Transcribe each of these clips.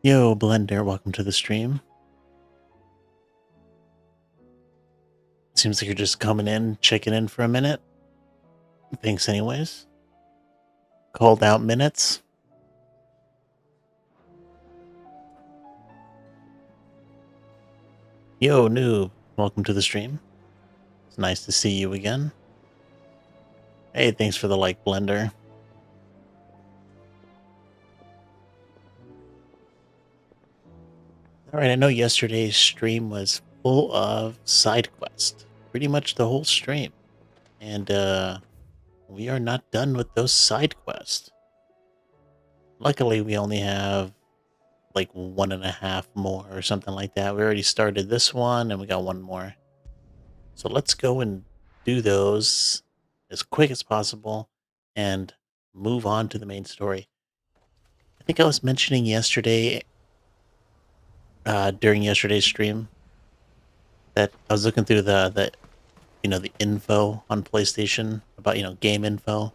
Yo, Blender, welcome to the stream. Seems like you're just coming in, checking in for a minute. Thanks anyways. Called out minutes. Yo, noob, welcome to the stream. It's nice to see you again. Hey, thanks for the like, Blender. Alright, I know yesterday's stream was full of side quests. Pretty much the whole stream. And, we are not done with those side quests. Luckily, we only have like 1.5 more or something like that. We already started this one and we got one more. So let's go and do those as quick as possible and move on to the main story. I think I was mentioning yesterday, during yesterday's stream, that I was looking through the info on PlayStation about, game info.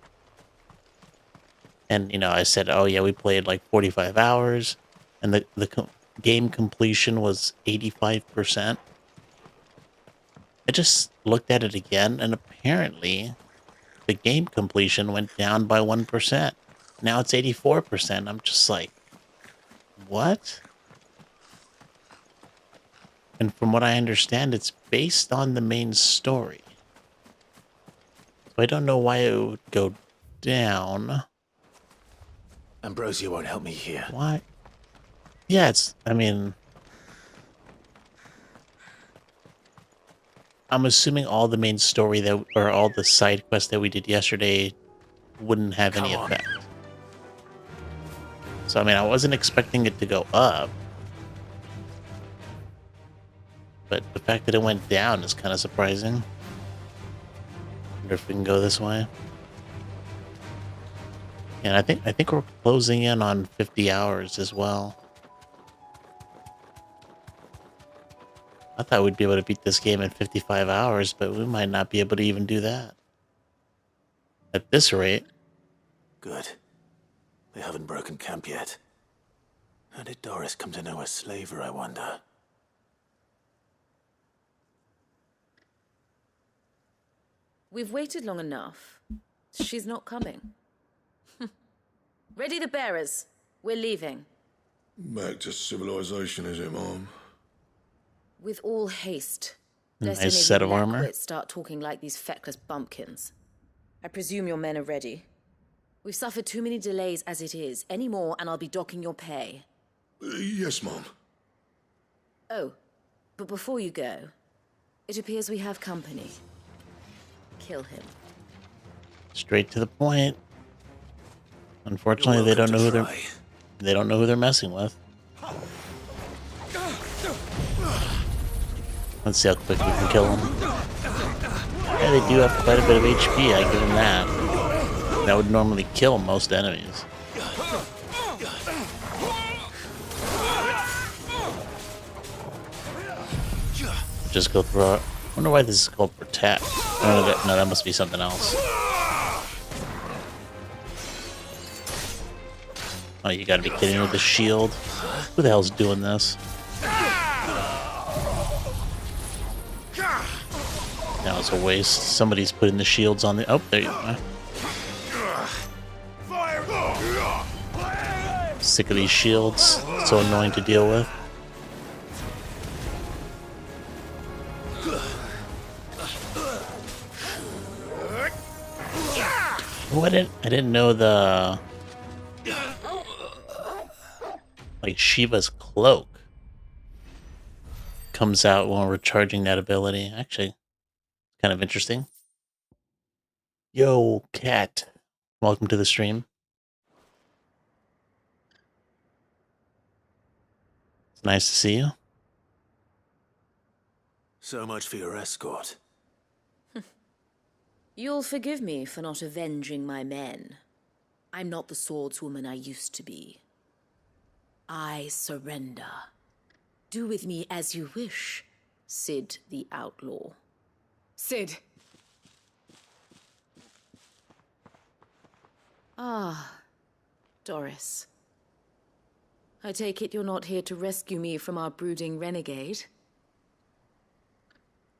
And, I said, oh yeah, we played like 45 hours and the game completion was 85%. I just looked at it again and apparently the game completion went down by 1%. Now it's 84%. I'm just like, what? And from what I understand, it's based on the main story. So I don't know why it would go down. Ambrosia won't help me here. Why? Yeah, I'm assuming all the main story or all the side quests that we did yesterday wouldn't have any effect. So, I wasn't expecting it to go up. But the fact that it went down is kind of surprising. Wonder if we can go this way. And I think we're closing in on 50 hours as well. I thought we'd be able to beat this game in 55 hours, but we might not be able to even do that. At this rate. Good. They haven't broken camp yet. How did Doris come to know a slaver, I wonder? We've waited long enough. She's not coming. Ready the bearers. We're leaving. Back to civilization, is it, Mom? With all haste. Nice set of armor. Start talking like these feckless bumpkins. I presume your men are ready. We've suffered too many delays as it is. Any more and I'll be docking your pay. Yes, Mom. Oh, but before you go, it appears we have company. Kill him. Straight to the point. Unfortunately, they don't know who they're messing with. Let's see how quick we can kill them. Yeah, they do have quite a bit of HP, I give them that. That would normally kill most enemies. Just go through it. I wonder why this is called protect. Oh, no, that must be something else. Oh, you gotta be kidding me with the shield. Who the hell's doing this? That was a waste. Somebody's putting the shields on the... Oh, there you go. Sick of these shields. So annoying to deal with. Oh, I didn't know the... Like, Shiva's cloak comes out when we're charging that ability. Actually, kind of interesting. Yo, Cat. Welcome to the stream. It's nice to see you. So much for your escort. You'll forgive me for not avenging my men. I'm not the swordswoman I used to be. I surrender. Do with me as you wish, Cid the Outlaw. Cid. Ah, Doris. I take it you're not here to rescue me from our brooding renegade?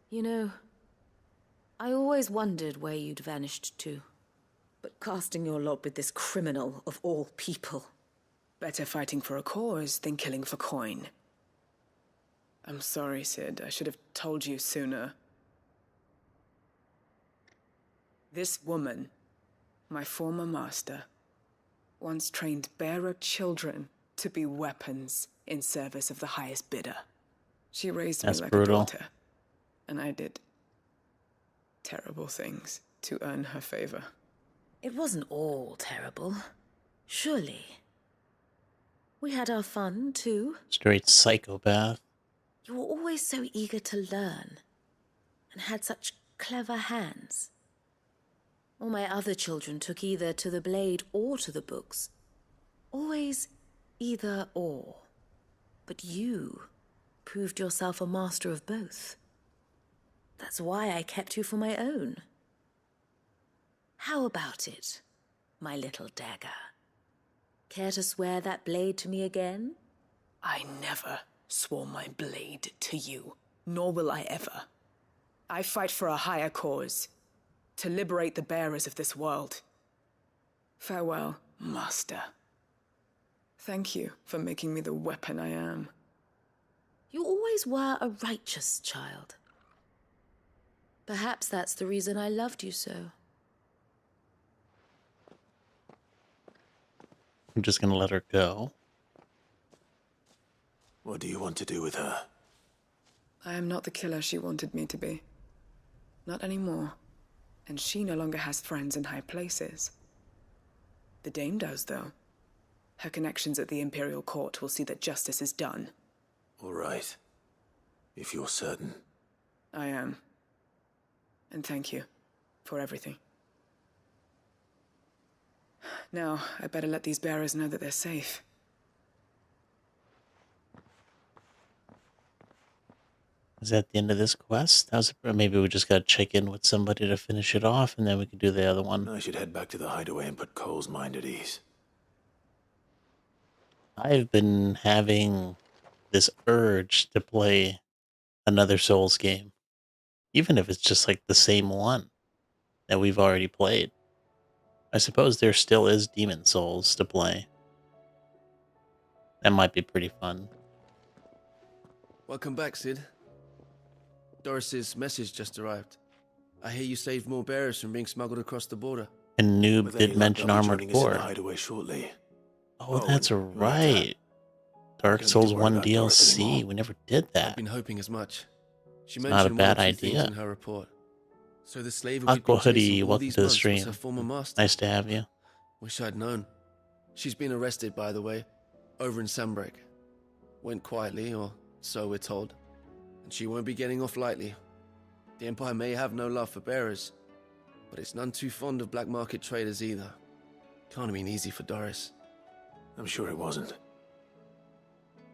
You know, I always wondered where you'd vanished to. But casting your lot with this criminal of all people. Better fighting for a cause than killing for coin. I'm sorry, Sid. I should have told you sooner. This woman, my former master, once trained bearer children to be weapons in service of the highest bidder. She raised That's me like brutal. a daughter, and I did terrible things to earn her favor. It wasn't all terrible. Surely. We had our fun, too. Straight psychopath. You were always so eager to learn, and had such clever hands. All my other children took either to the blade or to the books. Always either or. But you proved yourself a master of both. That's why I kept you for my own. How about it, my little dagger? Care to swear that blade to me again? I never swore my blade to you, nor will I ever. I fight for a higher cause, to liberate the bearers of this world. Farewell, Master. Thank you for making me the weapon I am. You always were a righteous child. Perhaps that's the reason I loved you so. I'm just gonna let her go. What do you want to do with her? I am not the killer she wanted me to be. Not anymore. And she no longer has friends in high places. The Dame does, though. Her connections at the Imperial Court will see that justice is done. All right. If you're certain. I am. And thank you for everything. Now, I better let these bearers know that they're safe. Is that the end of this quest? Or maybe we just gotta check in with somebody to finish it off, and then we can do the other one. I should head back to the hideaway and put Cole's mind at ease. I've been having this urge to play another Souls game, even if it's just like the same one that we've already played. I suppose there still is Demon Souls to play. That might be pretty fun. Welcome back, Sid. Doris's message just arrived. I hear you saved more bearers from being smuggled across the border. And Noob With any did luck, mention they'll be Armored joining us in Core. the hideaway shortly. Oh, Oh, that's and who was right. Dark Don't Souls worry 1 about Doris DLC. anymore. We never did I've that. been hoping as much. She It's not mentioned a one or bad two things idea. in her report. So the slave Aqua we've been Hoodie, chasing all welcome these to the months was stream. her former master. Nice to have you. Wish I'd known. She's been arrested, by the way, over in Sunbreak. Went quietly, or so we're told. And she won't be getting off lightly. The Empire may have no love for bearers, but it's none too fond of black market traders either. Can't have been easy for Doris. I'm sure it wasn't.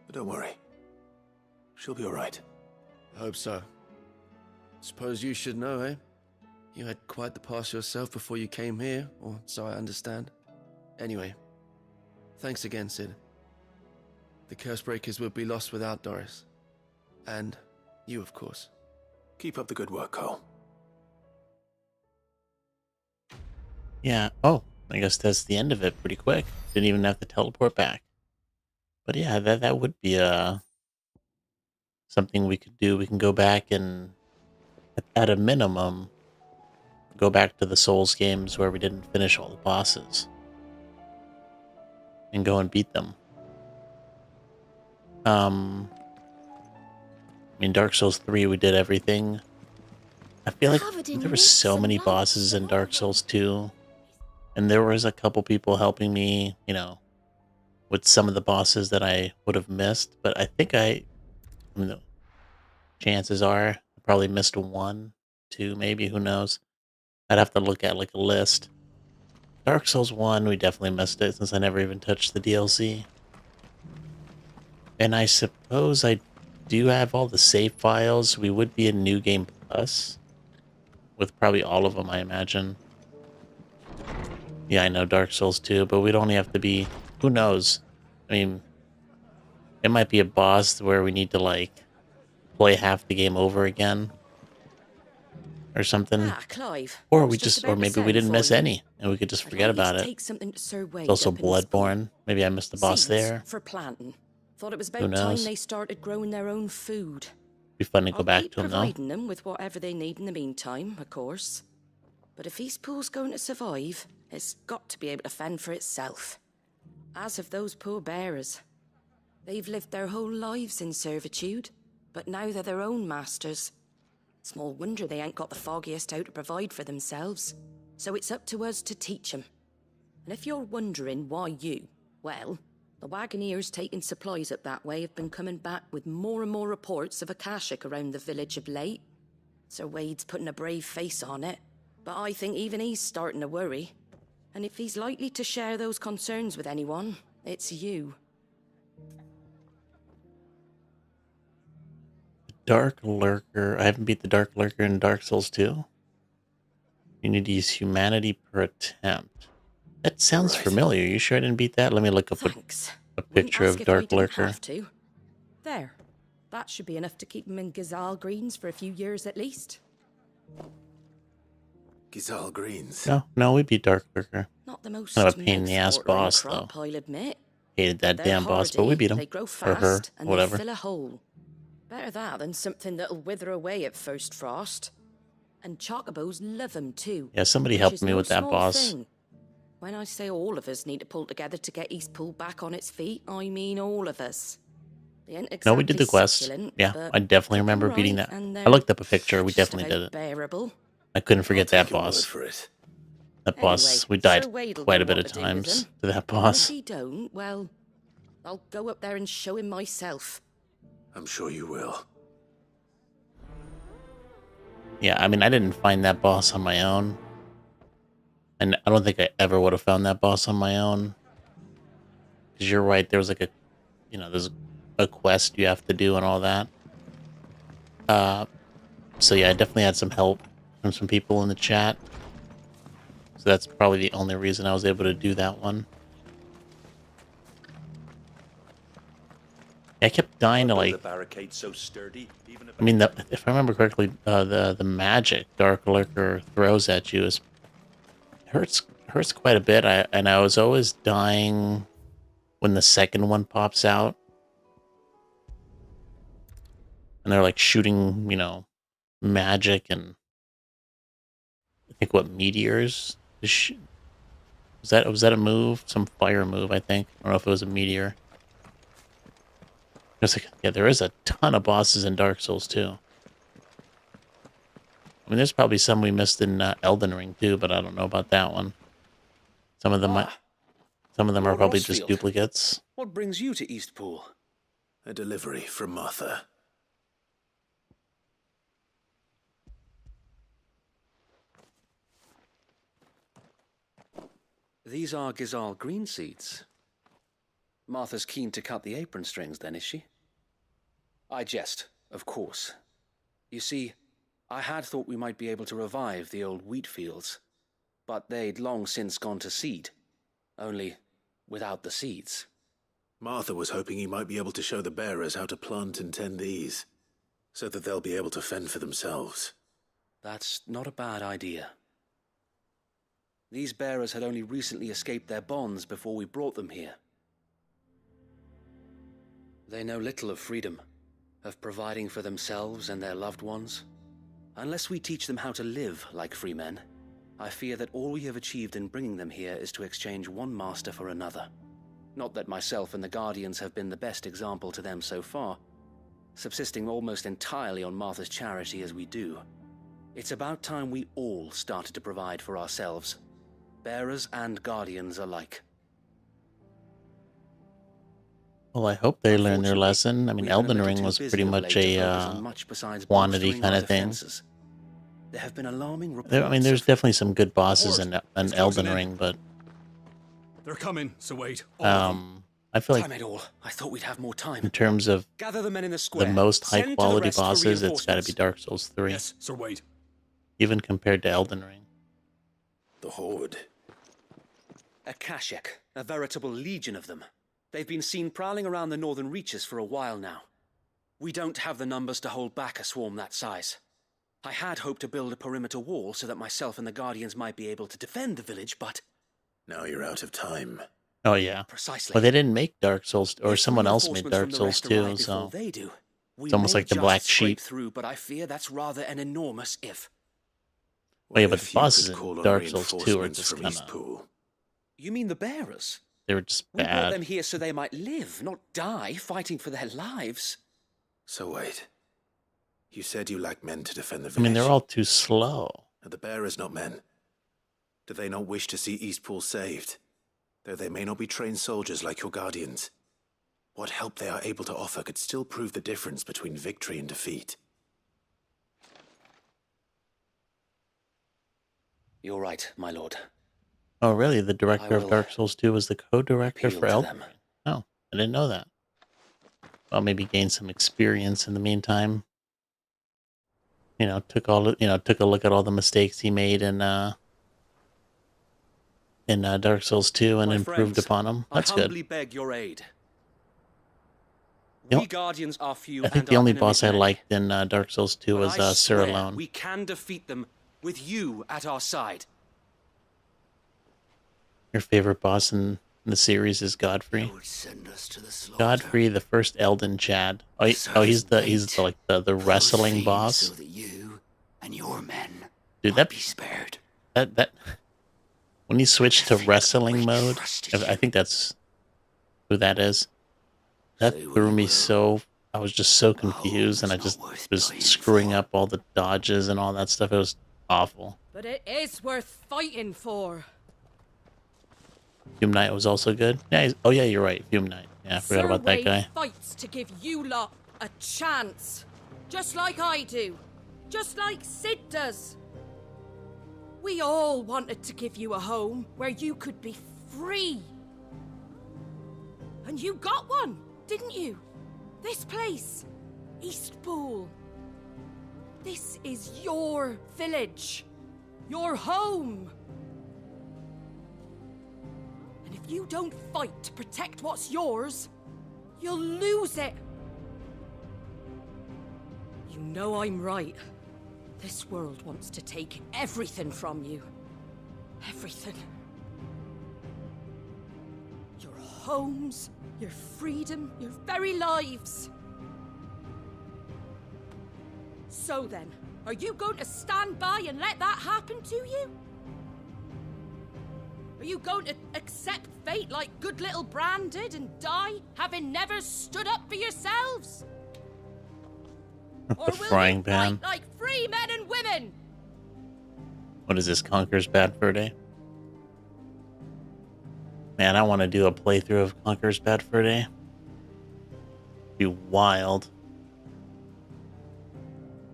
But don't worry. She'll be all right. I hope so. Suppose you should know, eh? You had quite the past yourself before you came here, or so I understand. Anyway, thanks again, Sid. The Cursebreakers would be lost without Doris. And you, of course. Keep up the good work, Cole. Yeah. Oh, I guess that's the end of it pretty quick. Didn't even have to teleport back. But yeah, that would be something we could do. We can go back and, at a minimum, go back to the Souls games where we didn't finish all the bosses. And go and beat them. I mean, Dark Souls 3, we did everything. I feel like Covered in there were myths so and many lies. bosses in Dark Souls 2. And there was a couple people helping me, with some of the bosses that I would have missed. But I think the chances are I probably missed one, two, maybe, who knows. I'd have to look at like a list. Dark Souls 1, we definitely missed it since I never even touched the DLC. And I suppose I do have all the save files. We would be in New Game Plus with probably all of them, I imagine. Yeah, I know Dark Souls 2, but we'd only have to be, who knows? I mean, It might be a boss where we need to like play half the game over again or something. Ah, Clive. Or I we was just just, or about to maybe we send didn't for miss you. any and we could just I'd forget like you about to it. take something to Sir Wade It's also up in his pool. Bloodborne. Maybe I missed the boss Seeds there. for planting. Thought it was Who about time knows? they started growing their own food. Be fun to go I'll back keep to him though. providing them with whatever they need in the meantime, of course. But if Eastpool's going to survive, it's got to be able to fend for itself. As have those poor bearers. They've lived their whole lives in servitude, but now they're their own masters. Small wonder they ain't got the foggiest how to provide for themselves. So it's up to us to teach them. And if you're wondering why you, well, the Wagoneers taking supplies up that way have been coming back with more and more reports of Akashic around the village of late. Sir Wade's putting a brave face on it, but I think even he's starting to worry. And if he's likely to share those concerns with anyone, it's you. Dark Lurker. I haven't beat the Dark Lurker in Dark Souls 2. You need to use humanity per attempt. That sounds Right. familiar. You sure I didn't beat that? Let me look up Thanks. a Wouldn't picture ask of if I Dark didn't Lurker. have to. There. That should be enough to keep him in Gazal Greens for a few years at least. Gizal Greens. No, we beat Dark Lurker. Not the most Kind of a pain in the ass mouth-watering boss, crop, I'll admit. Hated that They're damn boss, but we hardy, beat him. They grow Or fast, her, and whatever. they fill a hole. Better that than something that'll wither away at first frost. And chocobos love 'em too. Yeah, somebody which helped is me no with that small boss. thing. When I say all of us need to pull together to get Eastpool back on its feet, I mean all of us. They ain't No, we did the exactly quest. succulent, Yeah, but I definitely they're remember beating alright, that. and I they're looked up a picture. We just definitely did about it. bearable. I couldn't forget I'll that take your word boss. for it. That boss, Anyway, we died Sir Wade'll quite know a bit what of to do with times them. to that And if boss. he don't, well, I'll go up there and show him myself. I'm sure you will. Yeah, I mean, I didn't find that boss on my own. And I don't think I ever would have found that boss on my own. Because you're right, there was like a, there's a quest you have to do and all that. So yeah, I definitely had some help from some people in the chat. So that's probably the only reason I was able to do that one. I kept dying to like, The barricade so sturdy, even if I mean, if I remember correctly, the magic Dark Lurker throws at you is hurts quite a bit. I was always dying when the second one pops out, and they're like shooting, magic and I think what meteors. Was that a move? Some fire move, I think. I don't know if it was a meteor. It's like, yeah, there is a ton of bosses in Dark Souls too. I mean, there's probably some we missed in Elden Ring too, but I don't know about that one. Some of them are Lord probably just Osfield. duplicates. What brings you to Eastpool? A delivery from Martha. These are Gizal green seeds. Martha's keen to cut the apron strings, then, is she? I jest, of course. You see, I had thought we might be able to revive the old wheat fields, but they'd long since gone to seed, only without the seeds. Martha was hoping you might be able to show the bearers how to plant and tend these, so that they'll be able to fend for themselves. That's not a bad idea. These bearers had only recently escaped their bonds before we brought them here. They know little of freedom, of providing for themselves and their loved ones. Unless we teach them how to live like free men, I fear that all we have achieved in bringing them here is to exchange one master for another. Not that myself and the Guardians have been the best example to them so far, subsisting almost entirely on Martha's charity as we do. It's about time we all started to provide for ourselves, bearers and Guardians alike. Well, I hope they learn their Unfortunately, lesson. I mean, we've been a Elden little Ring too was busy pretty of much late to a focus on much besides quantity bolstering kind our of thing. defenses. There have been alarming reports I mean, there's of definitely some good bosses in It's Elden closing in. Ring, but They're coming, so wait. All of them. I feel like Damn it all. I thought we'd have more in time. terms of Gather the men in the square. the most Send high to the quality rest for bosses, it's got to be reinforcements. Dark Souls 3, Yes, Sir Wade. even compared to Elden Ring. The Horde. Akashic, a veritable legion of them. They've been seen prowling around the northern reaches for a while now. We don't have the numbers to hold back a swarm that size. I had hoped to build a perimeter wall so that myself and the Guardians might be able to defend the village, but... Now you're out of time. Oh yeah. Precisely. Well, they didn't make Dark Souls, or If someone else made reinforcements Dark from the Souls rest too. arrive So before they do, we it's almost may like the just black scrape sheep. through, but I fear that's rather an enormous if. Wait, What but if the you bosses could in call on Dark Souls 2 are reinforcements just from kind East of, Pool? You mean the bearers? they were just We brought them bad. here so they might live, not die, fighting for their lives. So wait. You said you lack men to defend the I village. mean, they're all too slow. Are the bearers not men? Do they not wish to see Eastpool saved? Though they may not be trained soldiers like your guardians. What help they are able to offer could still prove the difference between victory and defeat. You're right, my lord. Oh, really? The director of will Dark Souls 2 was the co-director appeal for to Elden them. Ring. Oh, I didn't know that. Well, maybe gain some experience in the meantime. You know, took a look at all the mistakes he made in Dark Souls 2 and My improved friends, upon them. That's I good. humbly beg your aid. You know, We Guardians are few I think and the our only enemies boss I many. liked in Dark Souls 2 But was I Sir swear Alone. we can defeat them with you at our side. Your favorite boss in the series is Godfrey. Would send us to the slaughter. Godfrey, the first Elden Chad. He's the wrestling boss. So that you and your men Dude, might be spared. that when he switched to wrestling mode, I think that's who that is. That threw me so. I was just so confused, and I just was screwing up all the dodges and all that stuff. It was awful. But it is worth fighting for. Fume Knight was also good. Yeah. Oh yeah, you're right. Fume Knight. Yeah, I forgot about that guy. Fights to give you lot a chance, just like I do, just like Sid does. We all wanted to give you a home where you could be free. And you got one, didn't you? This place, Eastpool. This is your village, your home. And if you don't fight to protect what's yours, you'll lose it. You know I'm right. This world wants to take everything from you. Everything. Your homes, your freedom, your very lives. So then, are you going to stand by and let that happen to you? Are you going to accept fate like good little Bran did and die, having never stood up for yourselves? Or The will frying you pan. fight like free men and women? What is this? Conker's Bad Fur Day? Man, I want to do a playthrough of Conker's Bad Fur Day. Be wild.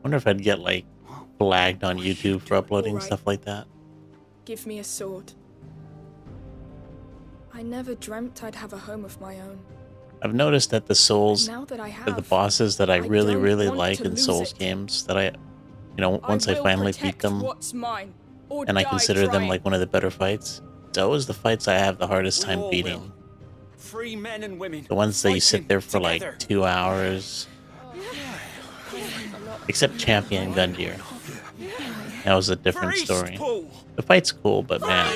Wonder if I'd get like flagged on YouTube for uploading Alright. stuff like that. Give me a sword. I never dreamt I'd have a home of my own. I've noticed that the Souls, Now that I the have, bosses that I really, don't really want like to in lose Souls it. games, that once I will finally beat protect them what's mine, or and I die consider them trying. like one of the better fights, it's always the fights I have the hardest We time all beating. will. Free men and women. The ones that you sit fighting there for together. like 2 hours. Except Champion Gundyr. That was a different story. The fight's cool, but man,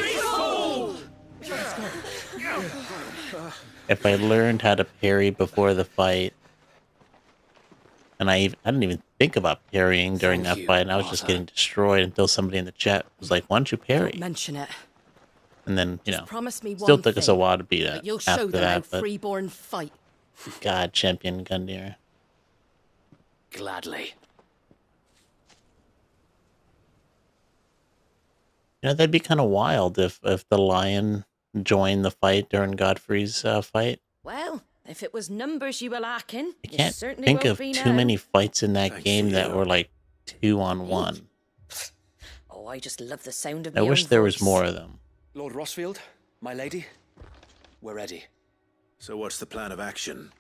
if I learned how to parry before the fight, and I didn't even think about parrying during that fight, and I was just getting destroyed until somebody in the chat was like, "Why don't you parry?" Don't mention it. And then Promise me still one took us a thing, while to beat that it you'll show after them how that. But freeborn fight. God, Champion Gundyr. Gladly. You know, that'd be kind of wild if the lion joined the fight during Godfrey's fight. Well, if it was numbers you were lacking, I you can't certainly think won't of be too now. many fights in that Thanks game to that you. were like 2-on-1. Oh, I just love the sound of I my wish own there was voice. more of them. Lord Rossfield, my lady, we're ready. So what's the plan of action?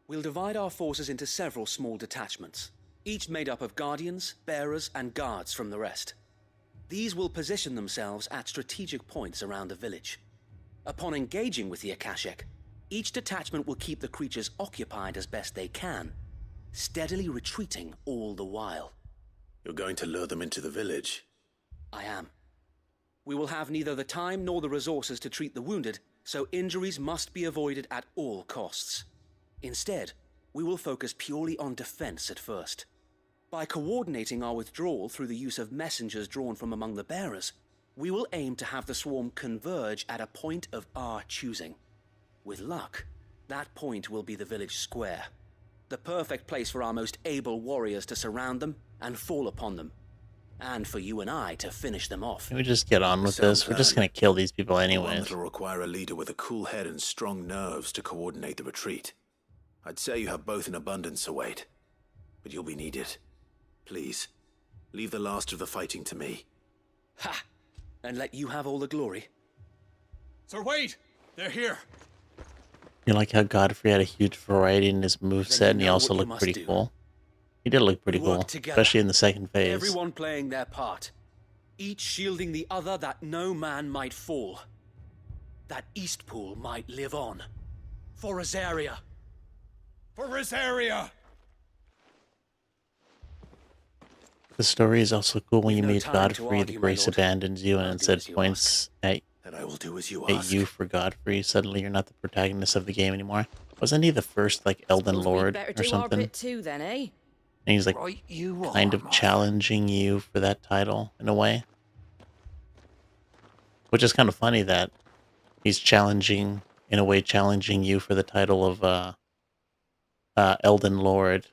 We'll divide our forces into several small detachments, each made up of guardians, bearers, and guards from the rest. These will position themselves at strategic points around the village. Upon engaging with the Akashic, Each detachment will keep the creatures occupied as best they can, steadily retreating all the while. You're going to lure them into the village? I am. We will have neither the time nor the resources to treat the wounded, so injuries must be avoided at all costs. Instead, we will focus purely on defense at first. By coordinating our withdrawal through the use of messengers drawn from among the bearers, we will aim to have the swarm converge at a point of our choosing. With luck, that point will be the village square, the perfect place for our most able warriors to surround them and fall upon them, and for you and I to finish them off. Can we just get on with this? We're just gonna kill these people One anyways. that'll require a leader with a cool head and strong nerves to coordinate the retreat. I'd say you have both in abundance, Sir Wade, but you'll be needed. Please, leave the last of the fighting to me. Ha! And let you have all the glory. Sir Wade, they're here. You like how Godfrey had a huge variety in his moveset, and he know also what you looked must pretty do. cool. He did look pretty cool, Work together. especially in the second phase. Everyone playing their part, each shielding the other that no man might fall, that Eastpool might live on. For Rosaria. For Rosaria! The story is also cool when you no meet time to Godfrey, the argue, my Grace lord. abandons you and I'll do instead as you points at And I will do as you at ask. you for Godfrey. Suddenly you're not the protagonist of the game anymore. Wasn't he the first, like, Elden Suppose we'd Lord better or do our something? bit too, then, eh? And he's, like, Right you are, kind of my challenging you for that title, in a way. Which is kind of funny that he's challenging, in a way, challenging you for the title of Elden Lord.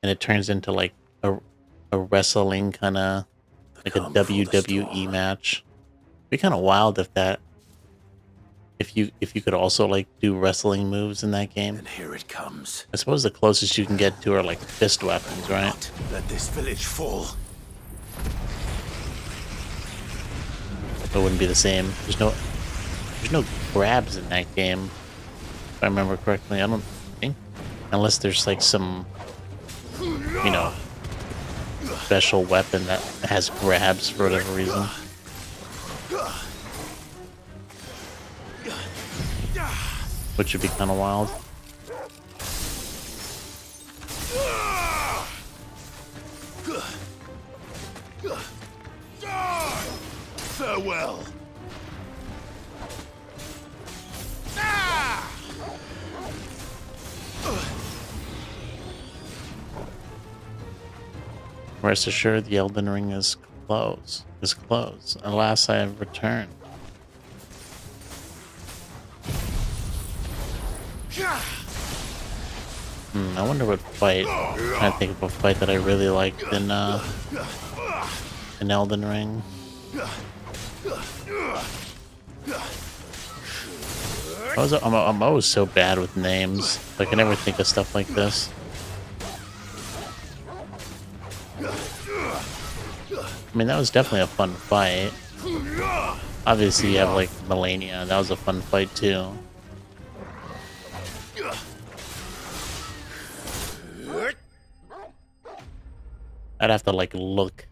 And it turns into, like, a wrestling kind of, like a calm before the WWE storm. match. It'd be kind of wild if you could also, like, do wrestling moves in that game. And here it comes. I suppose the closest you can get to are, like, fist weapons, right? Not let this village fall. It wouldn't be the same. There's no grabs in that game, if I remember correctly. I don't think, unless there's, like, some, you know, special weapon that has grabs for whatever reason. Which would be kind of wild. Farewell. Rest assured, the Elden Ring is close. Alas, I have returned. I wonder what fight. I'm trying to think of a fight that I really liked in Elden Ring. I'm always so bad with names. Like, I never think of stuff like this. I mean, that was definitely a fun fight. Obviously, you have, like, Melania. That was a fun fight, too. I'd have to, like, look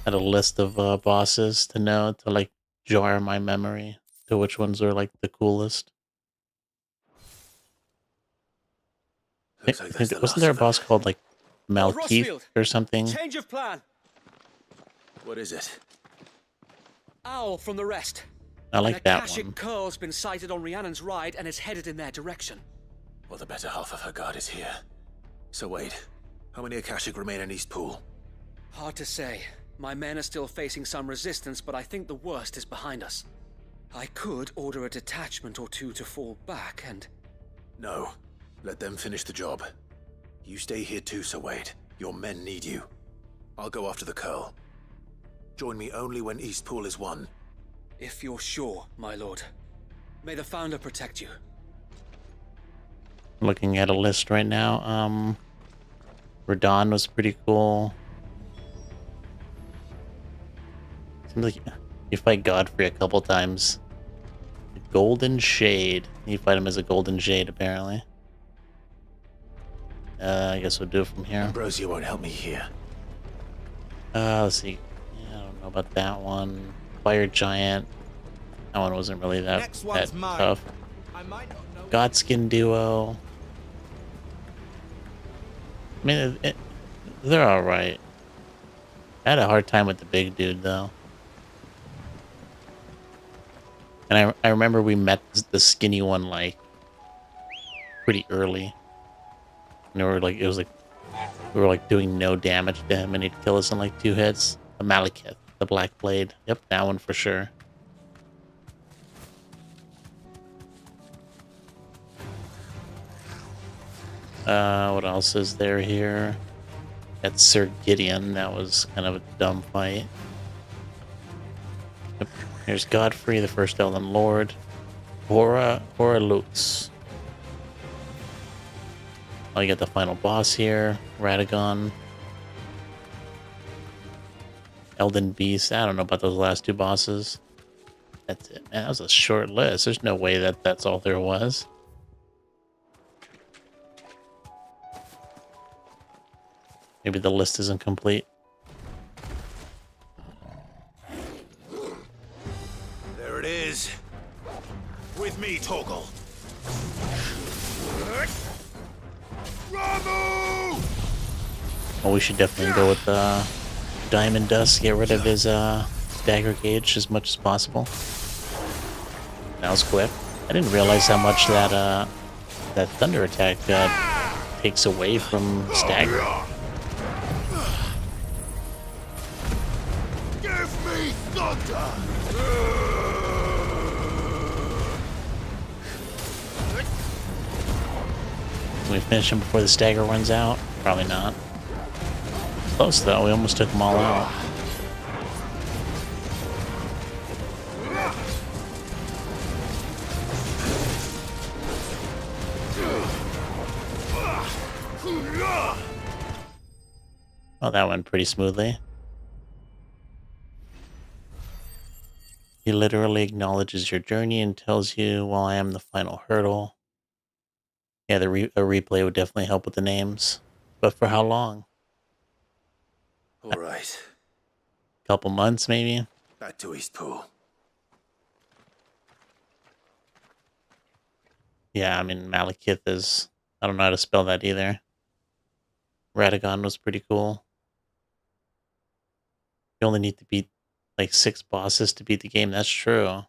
at a list of bosses to know, to, like, jar my memory to which ones are, like, the coolest. Looks like that's the Wasn't there a last of them. boss called, like, Malkeith Rosfield. or something? Change of plan. What is it? Owl from the rest. I like An that Akashic one. Curl's been sighted on Rhiannon's ride and is headed in their direction. Well, the better half of her guard is here. So Wade, how many Akashic remain in Eastpool? Hard to say. My men are still facing some resistance, but I think the worst is behind us. I could order a detachment or two to fall back and... No. Let them finish the job. You stay here too, Sir Wade. Your men need you. I'll go after the Curl. Join me only when Eastpool is won. If you're sure, my lord. May the Founder protect you. Looking at a list right now. Radahn was pretty cool. Seems like you fight Godfrey a couple times. Golden Shade. You fight him as a Golden Shade, apparently. I guess we'll do it from here. Ambrosia won't help me here. Let's see. Yeah, I don't know about that one. Fire Giant. That one wasn't really that tough. Godskin duo. I mean, they're alright. I had a hard time with the big dude, though. And I remember we met the skinny one, like, pretty early. And we were like doing no damage to him, and he'd kill us in like 2 hits. The Malekith, the Black Blade. Yep, that one for sure. What else is there here? That's Sir Gideon. That was kind of a dumb fight. Yep. Here's Godfrey, the first Elden Lord. Hora Lux. Oh, you get the final boss here. Radagon. Elden Beast. I don't know about those last 2 bosses. That's it, man. That was a short list. There's no way that that's all there was. Maybe the list isn't complete. There it is. With me, Torgal. Well, we should definitely go with Diamond Dust. Get rid of his dagger gauge as much as possible. That was quick. I didn't realize how much that that thunder attack takes away from stagger. Give me thunder! Can we finish him before the stagger runs out? Probably not. Close though, we almost took them all out. Oh, that went pretty smoothly. He literally acknowledges your journey and tells you, well, I am the final hurdle. Yeah, a replay would definitely help with the names. But for how long? All right. Couple months, maybe? Back to Eastpool. Yeah, I mean, Malekith is... I don't know how to spell that either. Radagon was pretty cool. You only need to beat like 6 bosses to beat the game. That's true.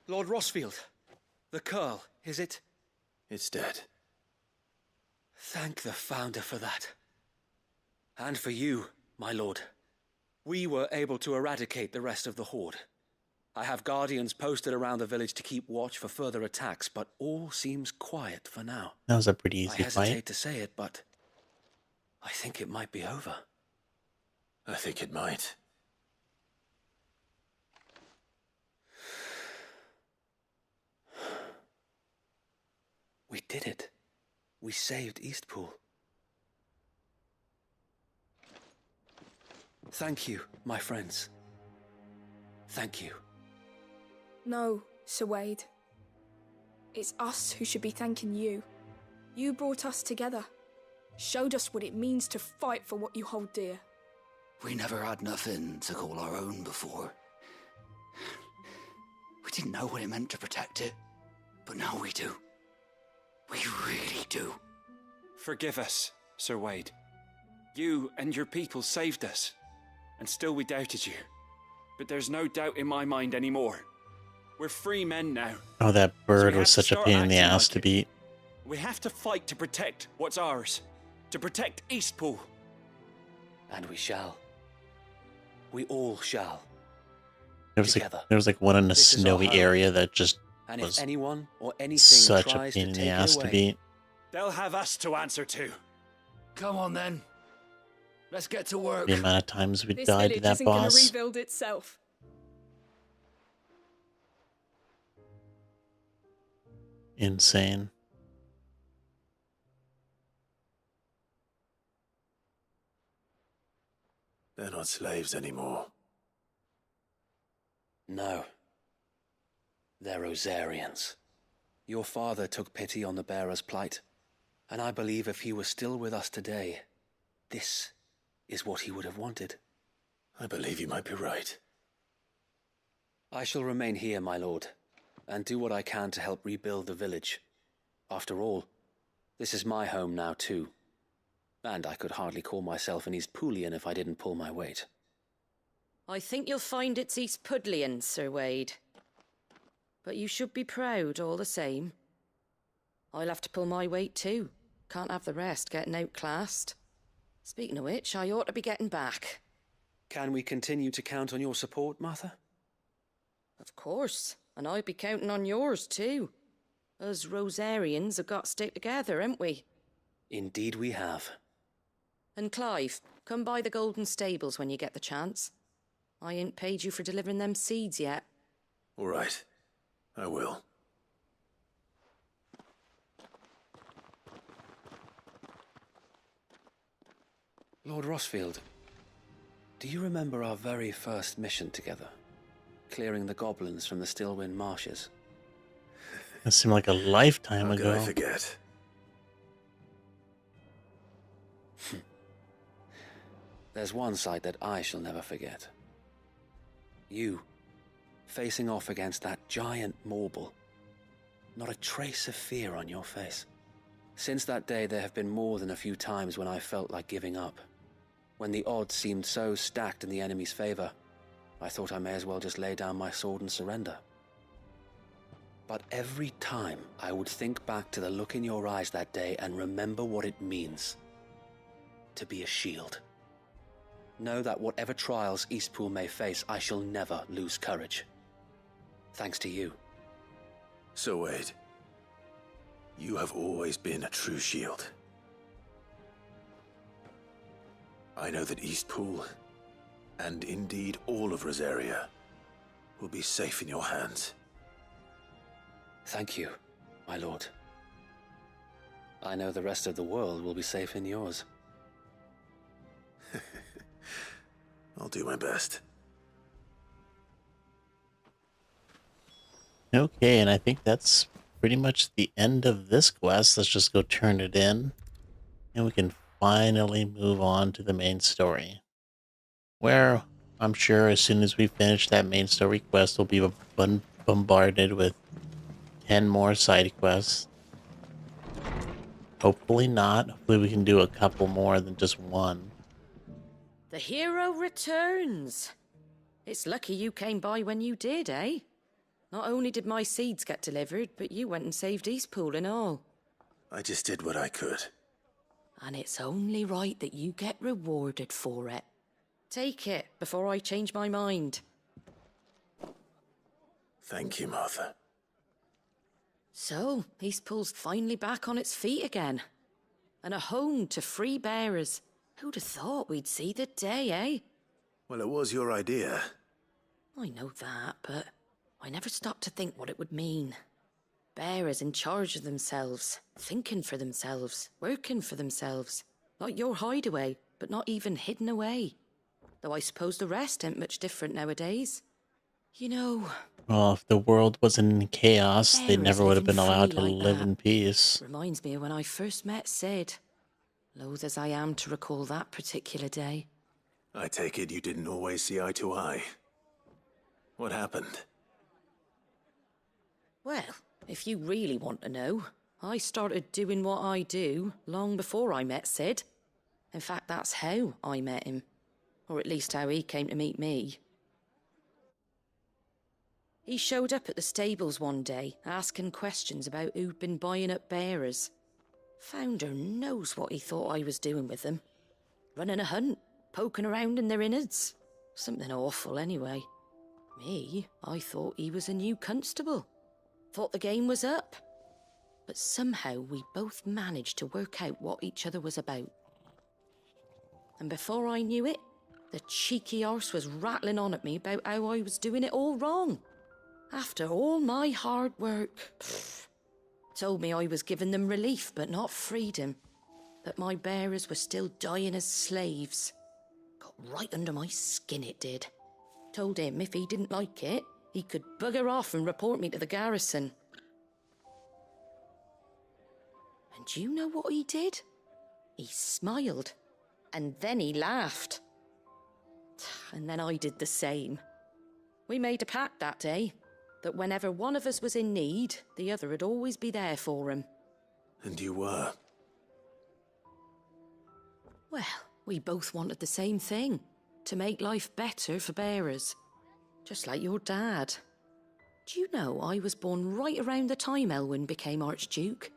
Lord Rossfield, the Curl, is it? It's dead. Thank the Founder for that. And for you, my lord. We were able to eradicate the rest of the Horde. I have guardians posted around the village to keep watch for further attacks, but all seems quiet for now. That was a pretty easy I hesitate fight. to say it, but I think it might be over. I think it might. We did it. We saved Eastpool. Thank you, my friends. Thank you. No, Sir Wade. It's us who should be thanking you. You brought us together. Showed us what it means to fight for what you hold dear. We never had nothing to call our own before. We didn't know what it meant to protect it, but now we do. We really do. Forgive us, Sir Wade. You and your people saved us, and still we doubted you. But there's no doubt in my mind anymore. We're free men now. Oh, that bird was such a pain in the ass to beat. We have to fight to protect what's ours. To protect Eastpool. And we shall. We all shall. There was like one in a snowy area that just and was if anyone or anything such a tries pain to in take the ass it to away, beat. they'll have us to answer to. Come on then. Let's get to work. The amount of times we This died to village that isn't going to boss. rebuild itself. Insane. They're not slaves anymore. No. They're Rosarians. Your father took pity on the bearer's plight, and I believe if he were still with us today, this is what he would have wanted. I believe you might be right. I shall remain here, my lord, and do what I can to help rebuild the village. After all, this is my home now too. And I could hardly call myself an East Poolian if I didn't pull my weight. I think you'll find it's East Pudlian, Sir Wade. But you should be proud all the same. I'll have to pull my weight too. Can't have the rest getting outclassed. Speaking of which, I ought to be getting back. Can we continue to count on your support, Martha? Of course, and I'd be counting on yours too. Us Rosarians have got to stick together, haven't we? Indeed we have. And Clive, come by the Golden Stables when you get the chance. I ain't paid you for delivering them seeds yet. All right. I will. Lord Rossfield, do you remember our very first mission together? Clearing the goblins from the Stillwind Marshes? That seemed like a lifetime How ago. could I forget? There's one sight that I shall never forget. You, facing off against that giant Morble. Not a trace of fear on your face. Since that day, there have been more than a few times when I felt like giving up. When the odds seemed so stacked in the enemy's favor, I thought I may as well just lay down my sword and surrender. But every time I would think back to the look in your eyes that day and remember what it means to be a shield. Know that whatever trials Eastpool may face, I shall never lose courage. Thanks to you. So Wade, you have always been a true shield. I know that Eastpool, and indeed all of Rosaria, will be safe in your hands. Thank you, my lord. I know the rest of the world will be safe in yours. I'll do my best. Okay, and I think that's pretty much the end of this quest. Let's just go turn it in, and we can finally move on to the main story. Where I'm sure as soon as we finish that main story quest, we'll be bombarded with 10 more side quests. Hopefully not. Hopefully we can do a couple more than just one. The hero returns. It's lucky you came by when you did, eh? Not only did my seeds get delivered, but you went and saved Eastpool and all. I just did what I could. And it's only right that you get rewarded for it. Take it before I change my mind. Thank you, Martha. So, Eastpool's finally back on its feet again. And a home to free bearers. Who'd have thought we'd see the day, eh? Well, it was your idea. I know that, but I never stopped to think what it would mean. Bearers in charge of themselves, thinking for themselves, working for themselves. Like your hideaway, but not even hidden away. Though I suppose the rest ain't much different nowadays. You know... Well, if the world wasn't in chaos, they bearers never would have been living allowed free to like live that in peace. reminds me of when I first met Sid. Loath as I am to recall that particular day. I take it you didn't always see eye to eye. What happened? Well, if you really want to know, I started doing what I do long before I met Sid. In fact, that's how I met him. Or at least how he came to meet me. He showed up at the stables one day, asking questions about who'd been buying up bearers. Founder knows what he thought I was doing with them. Running a hunt, poking around in their innards. Something awful, anyway. Me, I thought he was a new constable. Thought the game was up. But somehow we both managed to work out what each other was about. And before I knew it, the cheeky arse was rattling on at me about how I was doing it all wrong. After all my hard work. Told me I was giving them relief, but not freedom. That my bearers were still dying as slaves. Got right under my skin, it did. Told him if he didn't like it, he could bugger off and report me to the garrison. And you know what he did? He smiled. And then he laughed. And then I did the same. We made a pact that day that whenever one of us was in need, the other would always be there for him. And you were. Well, we both wanted the same thing. To make life better for bearers. Just like your dad. Do you know I was born right around the time Elwyn became Archduke?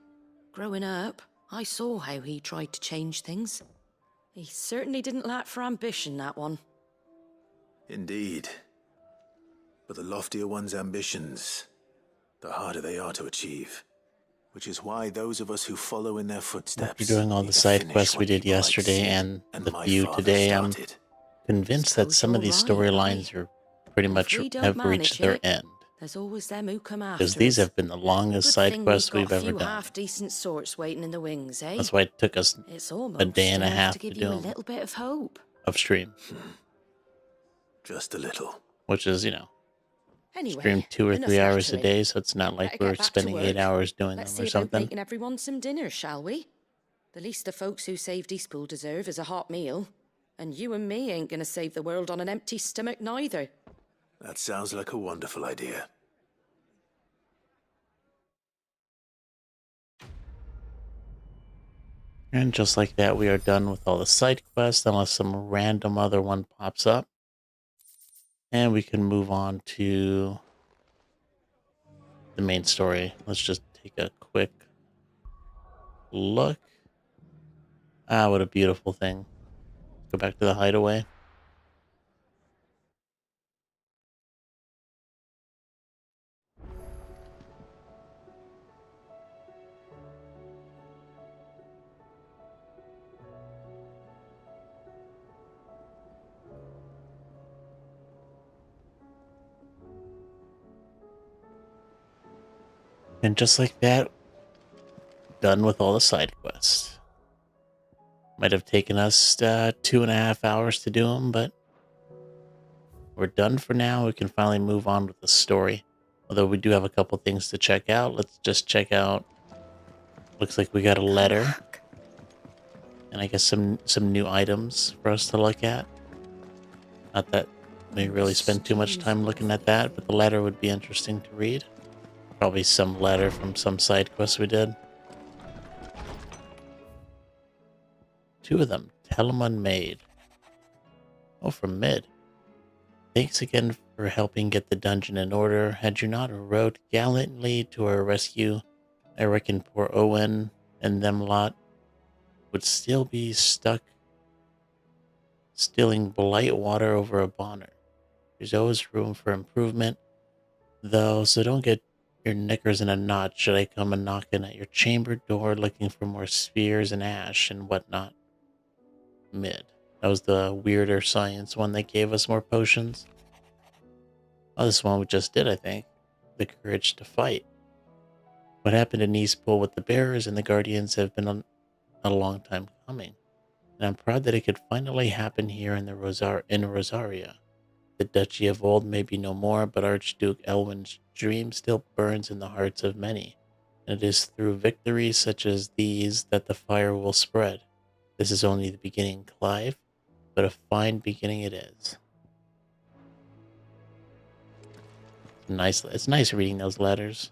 Growing up, I saw how he tried to change things. He certainly didn't lack for ambition, that one. Indeed. But the loftier one's ambitions, the harder they are to achieve. Which is why those of us who follow in their footsteps... After doing all the side quests we did yesterday and the few today, I'm convinced that some of these storylines are pretty much have reached their end. There's always them who come after. Because these have been the longest side quests we've ever done. Half-decent sorts waiting in the wings, eh? That's why it took us a day and a half to give do you a them. little bit of hope. Of stream. Just a little. Which is, you know, anyway, stream 2 or 3 hours a nattering. day, so it's not like we're spending 8 hours doing Let's them or see about something. making everyone some dinner, shall we? The least the folks who saved Eastpool deserve is a hot meal. And you and me ain't gonna save the world on an empty stomach neither. That sounds like a wonderful idea. And just like that, we are done with all the side quests, unless some random other one pops up. And we can move on to the main story. Let's just take a quick look. Ah, what a beautiful thing. Go back to the hideaway. And just like that, done with all the side quests. Might have taken us 2.5 hours to do them, but we're done for now. We can finally move on with the story. Although we do have a couple things to check out. Let's just check out. Looks like we got a letter. And I guess some new items for us to look at. Not that we really spend too much time looking at that, but the letter would be interesting to read. Probably some letter from some side quest we did. 2 of them. Telamon Maid. Oh, from Mid. Thanks again for helping get the dungeon in order. Had you not rode gallantly to our rescue, I reckon poor Owen and them lot would still be stuck stealing blight water over a bonner. There's always room for improvement, though, so don't get your knickers in a knot should I come a knocking at your chamber door looking for more spheres and ash and whatnot. Mid. That was the weirder science one that gave us more potions. Oh, this one we just did, I think. The courage to fight. What happened in Eastpool with the bearers and the guardians have been a long time coming. And I'm proud that it could finally happen here in Rosaria. The duchy of old may be no more, but Archduke Elwyn's dream still burns in the hearts of many. And it is through victories such as these that the fire will spread. This is only the beginning, Clive, but a fine beginning it is. Nice. It's nice reading those letters.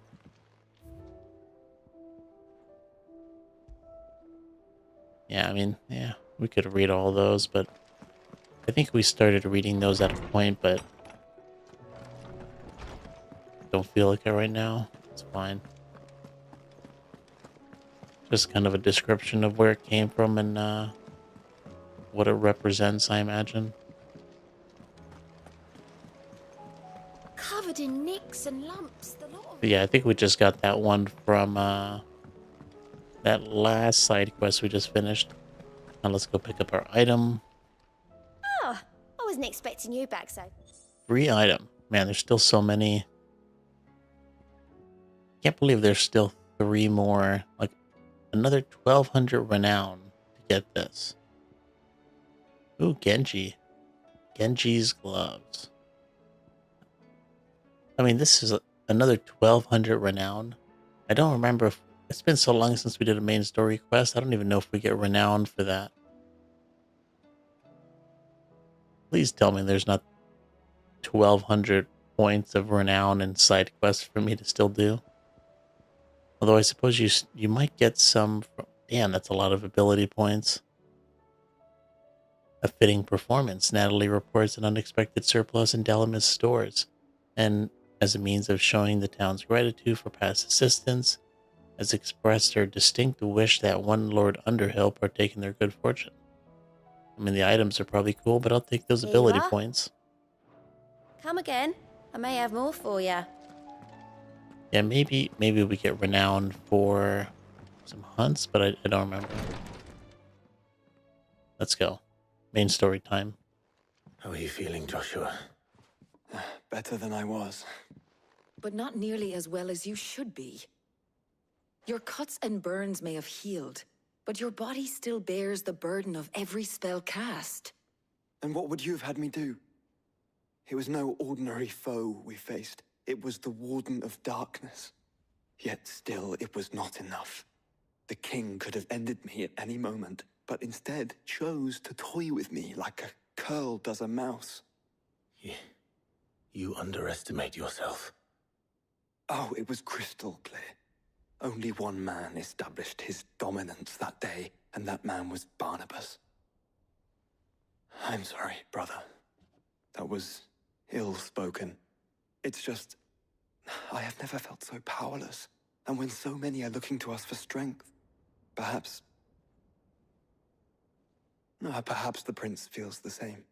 Yeah, I mean, yeah, we could read all those, but I think we started reading those at a point, but don't feel like it right now. It's fine. Just kind of a description of where it came from and what it represents, I imagine. Covered in nicks and lumps. The lot of But yeah, I think we just got that one from that last side quest we just finished. Now let's go pick up our item. Oh, I wasn't expecting you back so. Free item. Man, there's still so many. Can't believe there's still 3 more. Like another 1200 renown to get this. Ooh, Genji. Genji's gloves. I mean, this is another 1200 renown. I don't remember if it's been so long since we did a main story quest. I don't even know if we get renown for that. Please tell me there's not 1200 points of renown and side quests for me to still do. Although I suppose you might get some from... Damn, that's a lot of ability points. A fitting performance. Natalie reports an unexpected surplus in Dalamis stores, and as a means of showing the town's gratitude for past assistance, has expressed her distinct wish that one Lord Underhill partake in their good fortune. I mean, the items are probably cool, but I'll take those Here ability you are. points. Come again. I may have more for you. Yeah, maybe we get renowned for some hunts, but I don't remember. Let's go. Main story time. How are you feeling, Joshua? Better than I was. But not nearly as well as you should be. Your cuts and burns may have healed, but your body still bears the burden of every spell cast. And what would you have had me do? It was no ordinary foe we faced. It was the Warden of Darkness. Yet still, it was not enough. The king could have ended me at any moment, but instead chose to toy with me like a curl does a mouse. You underestimate yourself. Oh, it was crystal clear. Only one man established his dominance that day, and that man was Barnabas. I'm sorry, brother. That was ill-spoken. It's just, I have never felt so powerless. And when so many are looking to us for strength, perhaps the prince feels the same.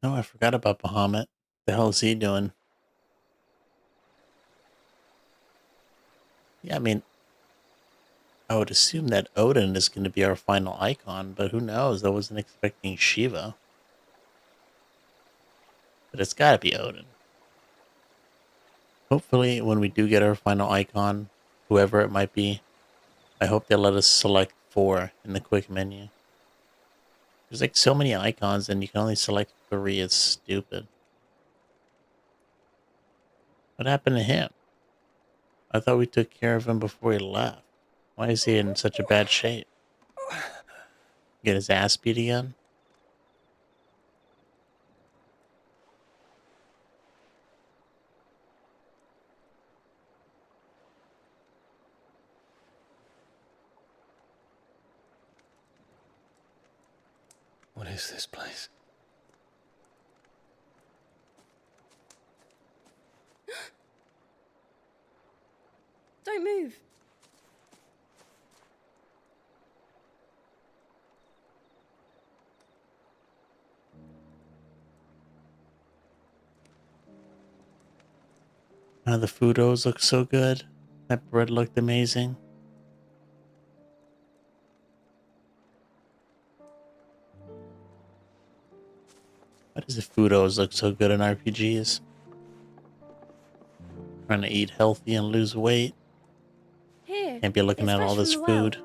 No, I forgot about Bahamut. The hell is he doing? Yeah, I mean, I would assume that Odin is going to be our final icon, but who knows? I wasn't expecting Shiva. But it's got to be Odin. Hopefully, when we do get our final icon, whoever it might be, I hope they let us select 4 in the quick menu. There's like so many icons and you can only select 3. It's stupid. What happened to him? I thought we took care of him before he left. Why is he in such a bad shape? Get his ass beat again? What is this place? Don't move. The foodos look so good. That bread looked amazing. Why does the foodos look so good in RPGs? Trying to eat healthy and lose weight. Here. Can't be looking it's at all fresh this from the well. food.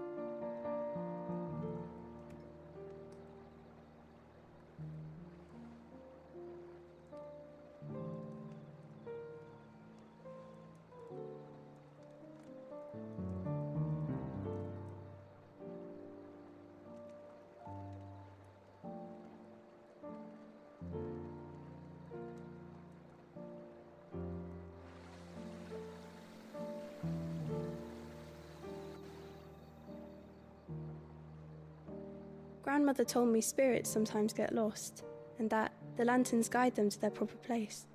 Grandmother told me spirits sometimes get lost, and that the lanterns guide them to their proper place.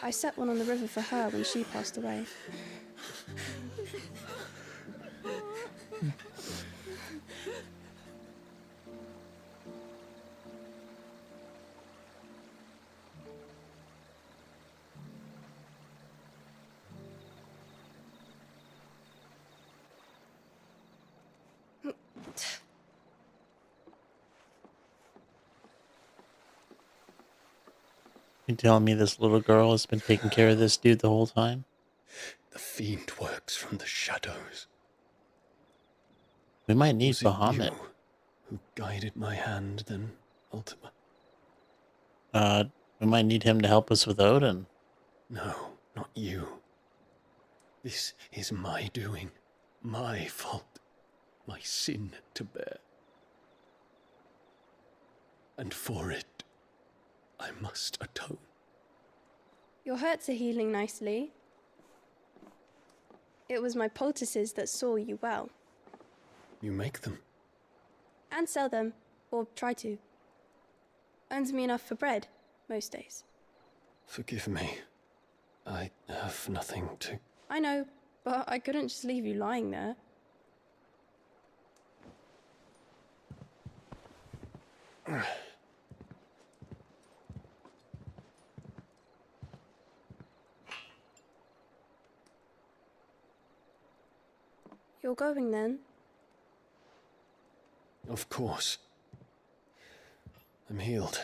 I set one on the river for her when she passed away. You telling me this little girl has been taking care of this dude the whole time? The fiend works from the shadows. We might need Was it Bahamut. you who guided my hand, then Ultima? We might need him to help us with Odin. No, not you. This is my doing, my fault, my sin to bear. And for it, I must atone. Your hurts are healing nicely. It was my poultices that saw you well. You make them? And sell them, or try to. Earns me enough for bread, most days. Forgive me. I have nothing to... I know, but I couldn't just leave you lying there. You're going then? Of course. I'm healed.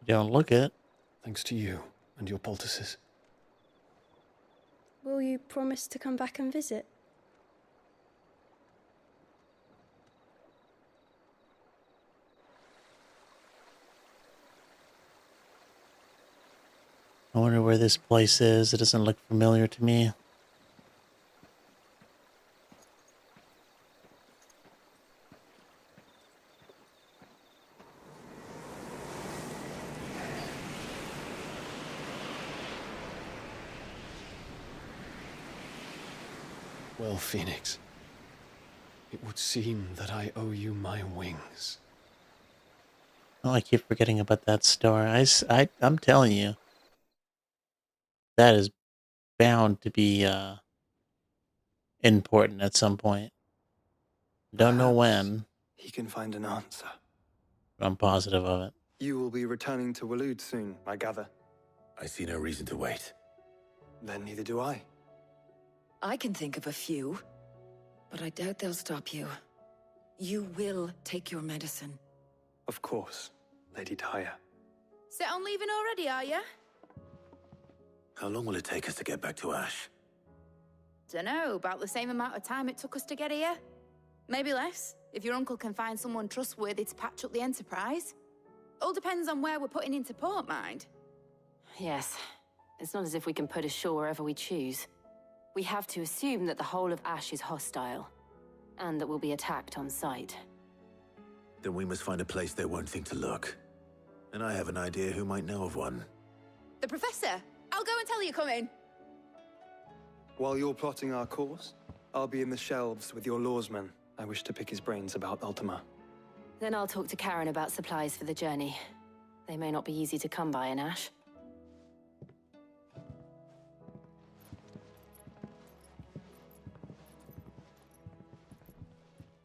You don't look it. Thanks to you and your poultices. Will you promise to come back and visit? I wonder where this place is. It doesn't look familiar to me. Well, Phoenix, it would seem that I owe you my wings. Oh, I keep forgetting about that star. I'm telling you, that is bound to be important at some point. Don't know when, He can find an answer. but I'm positive of it. You will be returning to Waloed soon, I gather. I see no reason to wait. Then neither do I. I can think of a few, but I doubt they'll stop you. You will take your medicine. Of course, Lady Daya. Set on leaving already, are you? How long will it take us to get back to Ash? Dunno, about the same amount of time it took us to get here. Maybe less, if your uncle can find someone trustworthy to patch up the Enterprise. All depends on where we're putting into port, mind. Yes. It's not as if we can put ashore wherever we choose. We have to assume that the whole of Ash is hostile, and that we'll be attacked on sight. Then we must find a place they won't think to look. And I have an idea who might know of one. The Professor! I'll go and tell you coming. While you're plotting our course, I'll be in the shelves with your lawsman. I wish to pick his brains about Ultima. Then I'll talk to Karen about supplies for the journey. They may not be easy to come by in Ash.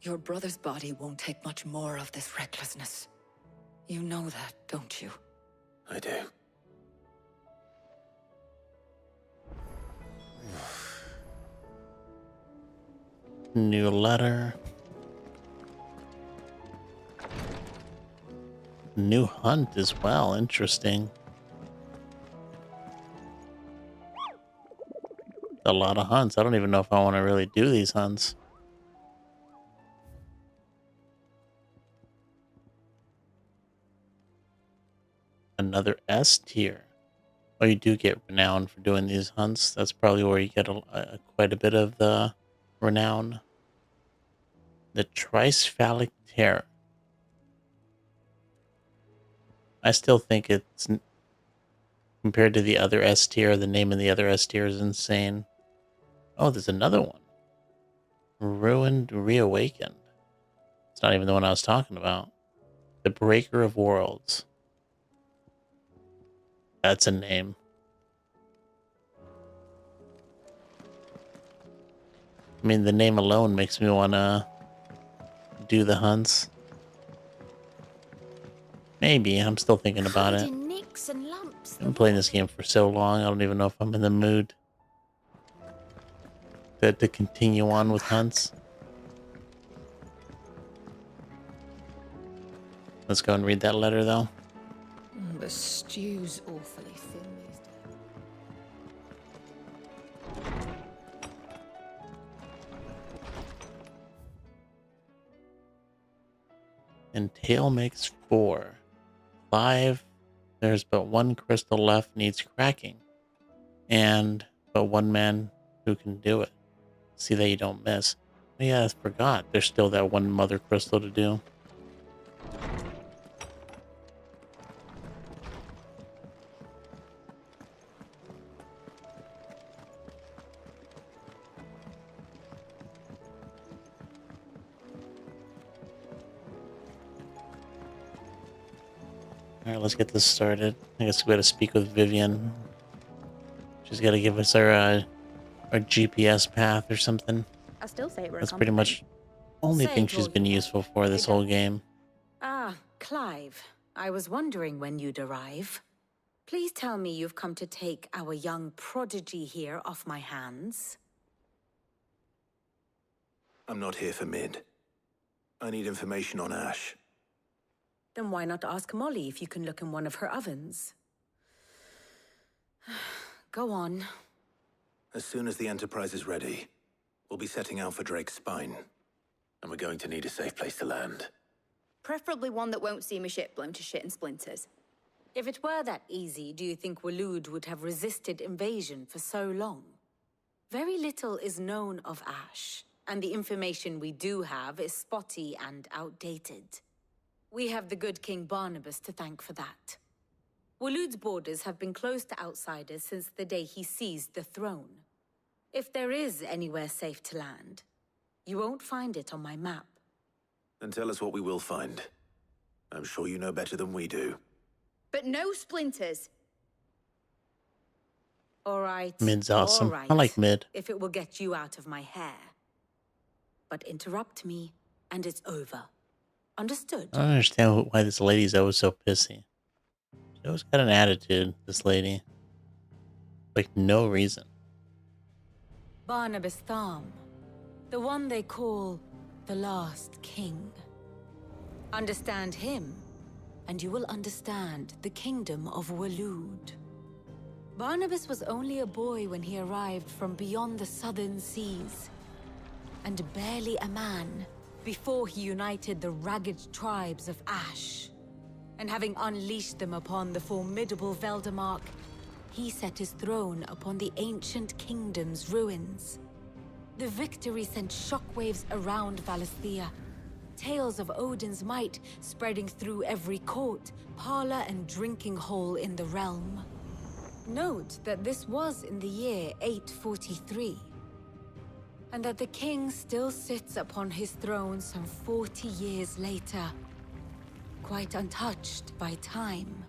Your brother's body won't take much more of this recklessness. You know that, don't you? I do. New letter. New hunt as well. Interesting. A lot of hunts. I don't even know if I want to really do these hunts. Another S tier. Oh, you do get renown for doing these hunts. That's probably where you get quite a bit of the renown. The Tricephalic Terror. I still think it's, compared to the other S tier, the name of the other S tier is insane. Oh, there's another one. Ruined Reawakened. It's not even the one I was talking about. The Breaker of Worlds. That's a name. I mean, the name alone makes me want to do the hunts. Maybe. I'm still thinking about it. Nicks and lumps. I've been playing this game for so long, I don't even know if I'm in the mood to continue on with hunts. Let's go and read that letter, though. The stew's awfully thin these days. And tail makes 4. 5. There's but one crystal left, needs cracking. And but one man who can do it. See that you don't miss. Oh, yeah, I forgot. There's still that one mother crystal to do. Alright, let's get this started. I guess we gotta speak with Vivian. She's gotta give us our GPS path or something. I still say we're That's pretty much only Say thing it she's all been you useful for this whole game. Ah, Clive. I was wondering when you'd arrive. Please tell me you've come to take our young prodigy here off my hands. I'm not here for Mid. I need information on Ash. Then why not ask Molly if you can look in one of her ovens? Go on. As soon as the Enterprise is ready, we'll be setting out for Drake's Spine. And we're going to need a safe place to land. Preferably one that won't see my ship blown to shit and splinters. If it were that easy, do you think Waloed would have resisted invasion for so long? Very little is known of Ash, and the information we do have is spotty and outdated. We have the good King Barnabas to thank for that. Waloed's borders have been closed to outsiders since the day he seized the throne. If there is anywhere safe to land, you won't find it on my map. Then tell us what we will find. I'm sure you know better than we do. But no splinters. All right. Mid's awesome. All right, I like Mid. if it will get you out of my hair. But interrupt me, and it's over. Understood? I don't understand why this lady's always so pissy. She always got an attitude, this lady. Like, no reason. Barnabas Tharm, the one they call the Last King. Understand him, and you will understand the kingdom of Waloed. Barnabas was only a boy when he arrived from beyond the southern seas, and barely a man before he united the ragged tribes of Ash. And having unleashed them upon the formidable Veldamark, he set his throne upon the ancient kingdom's ruins. The victory sent shockwaves around Valisthea, tales of Odin's might spreading through every court, parlor, and drinking hole in the realm. Note that this was in the year 843, and that the king still sits upon his throne some 40 years later, quite untouched by time.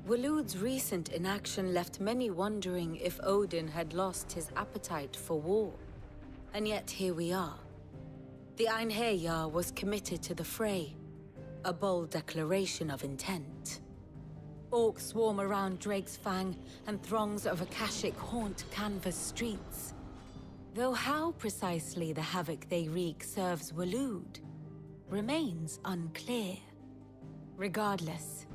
Waloed's recent inaction left many wondering if Odin had lost his appetite for war. And yet here we are. The Einherjar was committed to the fray, a bold declaration of intent. Orcs swarm around Drake's Fang, and throngs of Akashic haunt Canvas streets. Though how precisely the havoc they wreak serves Waloed remains unclear. Regardless,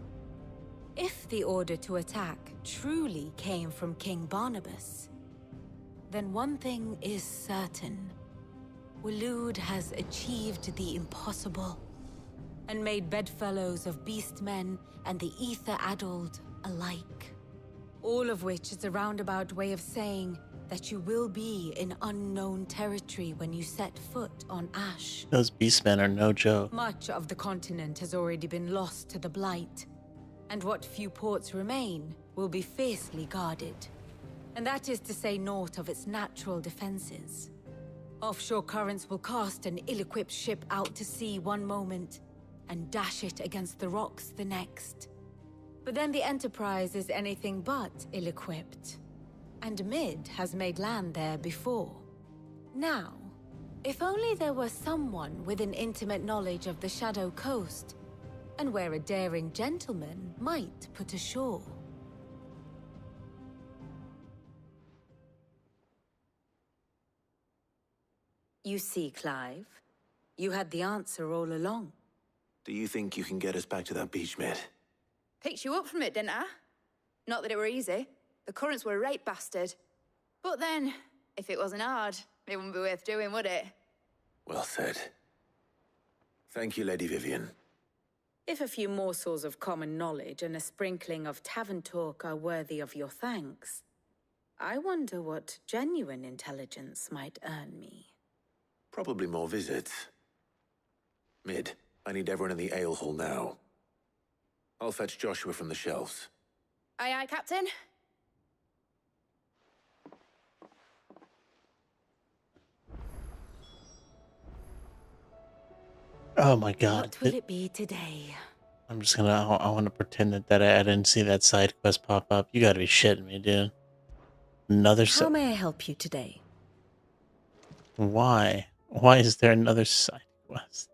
if the order to attack truly came from King Barnabas, then one thing is certain. Waloed has achieved the impossible, and made bedfellows of beastmen and the ether-addled alike. All of which is a roundabout way of saying that you will be in unknown territory when you set foot on Ash. Those beastmen are no joke. Much of the continent has already been lost to the Blight, and what few ports remain will be fiercely guarded. And that is to say naught of its natural defenses. Offshore currents will cast an ill-equipped ship out to sea one moment, and dash it against the rocks the next. But then the Enterprise is anything but ill-equipped, and Mid has made land there before. Now, if only there were someone with an intimate knowledge of the Shadow Coast, and where a daring gentleman might put ashore. You see, Clive, you had the answer all along. Do you think you can get us back to that beach, Mid? Picked you up from it, didn't I? Not that it were easy. The currents were a right bastard. But then, if it wasn't hard, it wouldn't be worth doing, would it? Well said. Thank you, Lady Vivian. If a few morsels of common knowledge and a sprinkling of tavern talk are worthy of your thanks, I wonder what genuine intelligence might earn me. Probably more visits. Mid, I need everyone in the ale hall now. I'll fetch Joshua from the shelves. Aye, aye, Captain. Oh my god. What will it be today? I'm just gonna. I want to pretend that I didn't see that side quest pop up. You gotta be shitting me, dude. Another. How may I help you today? Why? Why is there another side quest?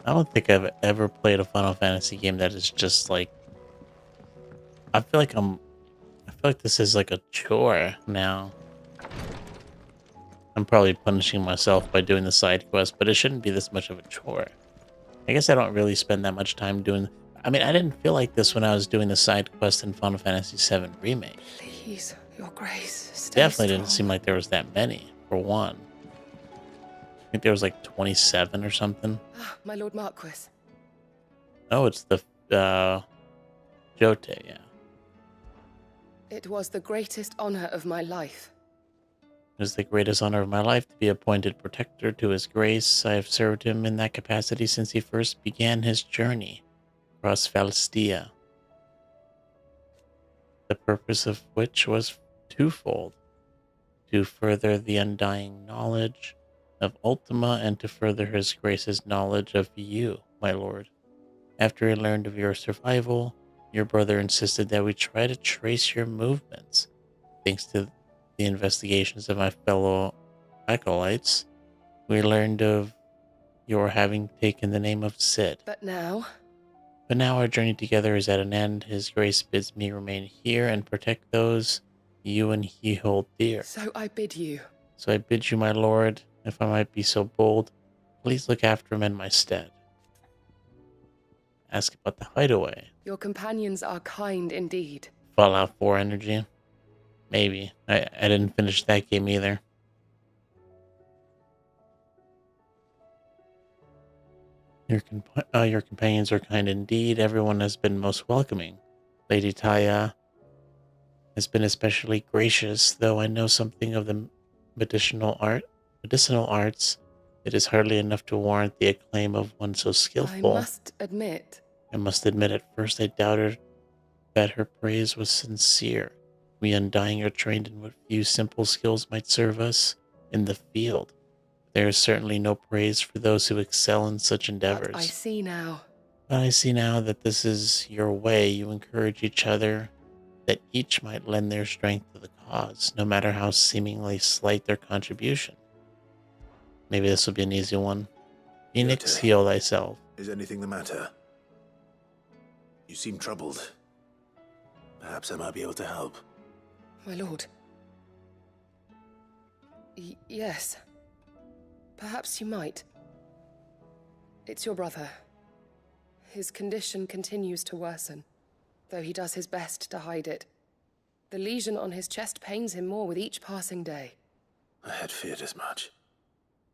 I don't think I've ever played a Final Fantasy game that is just like. I feel like this is like a chore now. I'm probably punishing myself by doing the side quest, but it shouldn't be this much of a chore. I guess I don't really spend that much time doing. I mean, I didn't feel like this when I was doing the side quest in Final Fantasy VII Remake. Please, Your Grace, stay Definitely strong. didn't seem like there was that many, for one. I think there was like 27 or something. Ah, my Lord Marquis. Oh, it's the Jote, yeah. It was the greatest honor of my life. It is the greatest honor of my life to be appointed protector to his grace. I have served him in that capacity since he first began his journey across Valistia. The purpose of which was twofold: to further the undying knowledge of Ultima and to further his grace's knowledge of you, my lord. After he learned of your survival, your brother insisted that we try to trace your movements. Thanks to the investigations of my fellow acolytes, we learned of your having taken the name of Cid. But now our journey together is at an end. His grace bids me remain here and protect those you and he hold dear. So I bid you. So I bid you, my lord, if I might be so bold, please look after him in my stead. Ask about the hideaway. Your companions are kind indeed. Fallout 4 energy. Maybe. I didn't finish that game either. Your companions are kind indeed. Everyone has been most welcoming. Lady Taya has been especially gracious, though I know something of the medicinal arts. It is hardly enough to warrant the acclaim of one so skillful. I must admit at first I doubted that her praise was sincere. We Undying are trained in what few simple skills might serve us in the field. There is certainly no praise for those who excel in such endeavors. I see now. But I see now that this is your way. You encourage each other, that each might lend their strength to the cause, no matter how seemingly slight their contribution. Maybe this will be an easy one. Phoenix, heal thyself. Is anything the matter? You seem troubled. Perhaps I might be able to help. My lord. Yes. Perhaps you might. It's your brother. His condition continues to worsen, though he does his best to hide it. The lesion on his chest pains him more with each passing day. I had feared as much.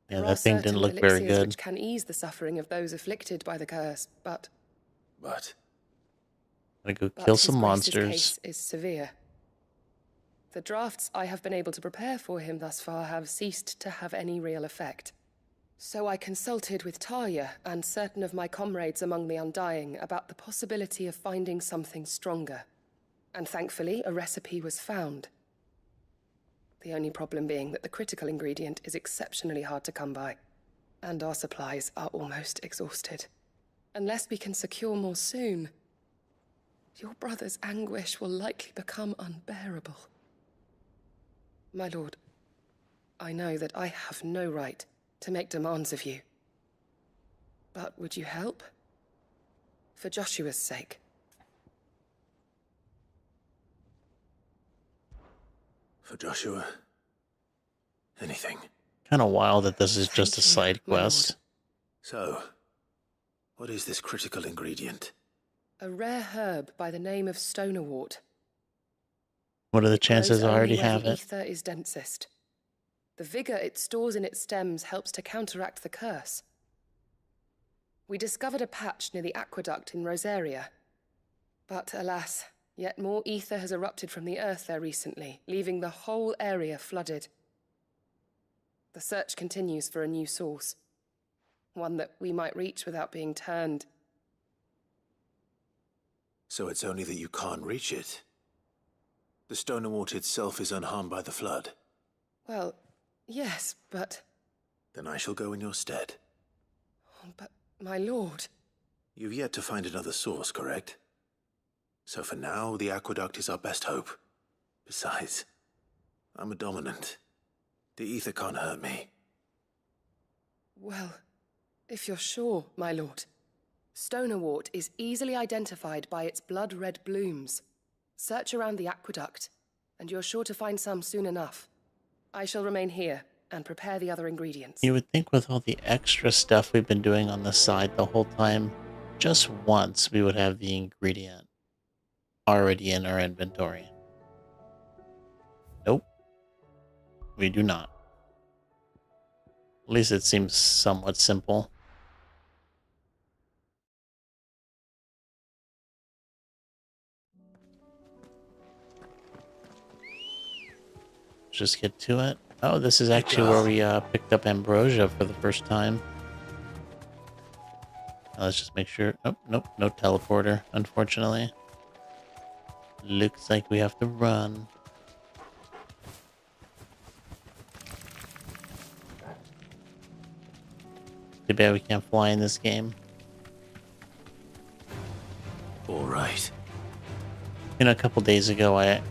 Yeah, that thing didn't look very good. Which can ease the suffering of those afflicted by the curse, but... Gotta go kill some monsters. His case is severe. The drafts I have been able to prepare for him thus far have ceased to have any real effect. So I consulted with Talia and certain of my comrades among the Undying about the possibility of finding something stronger. And thankfully, a recipe was found. The only problem being that the critical ingredient is exceptionally hard to come by, and our supplies are almost exhausted. Unless we can secure more soon, your brother's anguish will likely become unbearable. My lord, I know that I have no right to make demands of you. But would you help? For Joshua's sake. For Joshua? Anything. Kind of wild that this is just a side quest. So, what is this critical ingredient? A rare herb by the name of stonerwort. What are the chances I already where have the it? ether is densest. The vigor it stores in its stems helps to counteract the curse. We discovered a patch near the aqueduct in Rosaria. But alas, yet more ether has erupted from the earth there recently, leaving the whole area flooded. The search continues for a new source. One that we might reach without being turned. So it's only that you can't reach it. The Stonerwort itself is unharmed by the flood. Well, yes, but... Then I shall go in your stead. But, My lord. You've yet to find another source, correct? So for now, the aqueduct is our best hope. Besides, I'm a dominant. The ether can't hurt me. Well, if you're sure, my lord. Stonewort is easily identified by its blood-red blooms. Search around the aqueduct, and you're sure to find some soon enough. I shall remain here and prepare the other ingredients. You would think with all the extra stuff we've been doing on the side the whole time, just once we would have the ingredient already in our inventory. Nope. We do not. At least it seems somewhat simple. Just get to it. Oh, this is actually where we picked up ambrosia for the first time. Now let's just make sure. Oh, nope, no teleporter, unfortunately. Looks like we have to run. Too bad we can't fly in this game. All right. You know, a couple days ago, I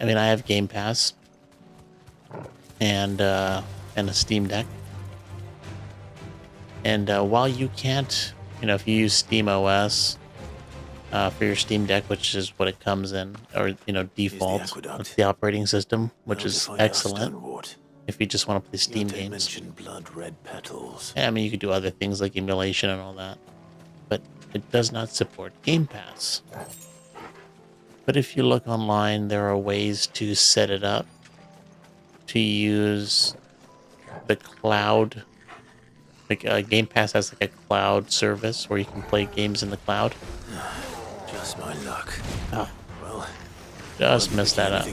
mean, I have Game Pass and a Steam Deck. And while you can't, you know, if you use Steam OS for your Steam Deck, which is what it comes in, or, you know, default, it's the operating system, which is excellent. If you just want to play Steam games. Blood-red petals. Yeah, I mean, you could do other things like emulation and all that. But it does not support Game Pass. But if you look online, there are ways to set it up to use the cloud. Like Game Pass has like a cloud service where you can play games in the cloud. Just my luck. Oh, well, just messed that up.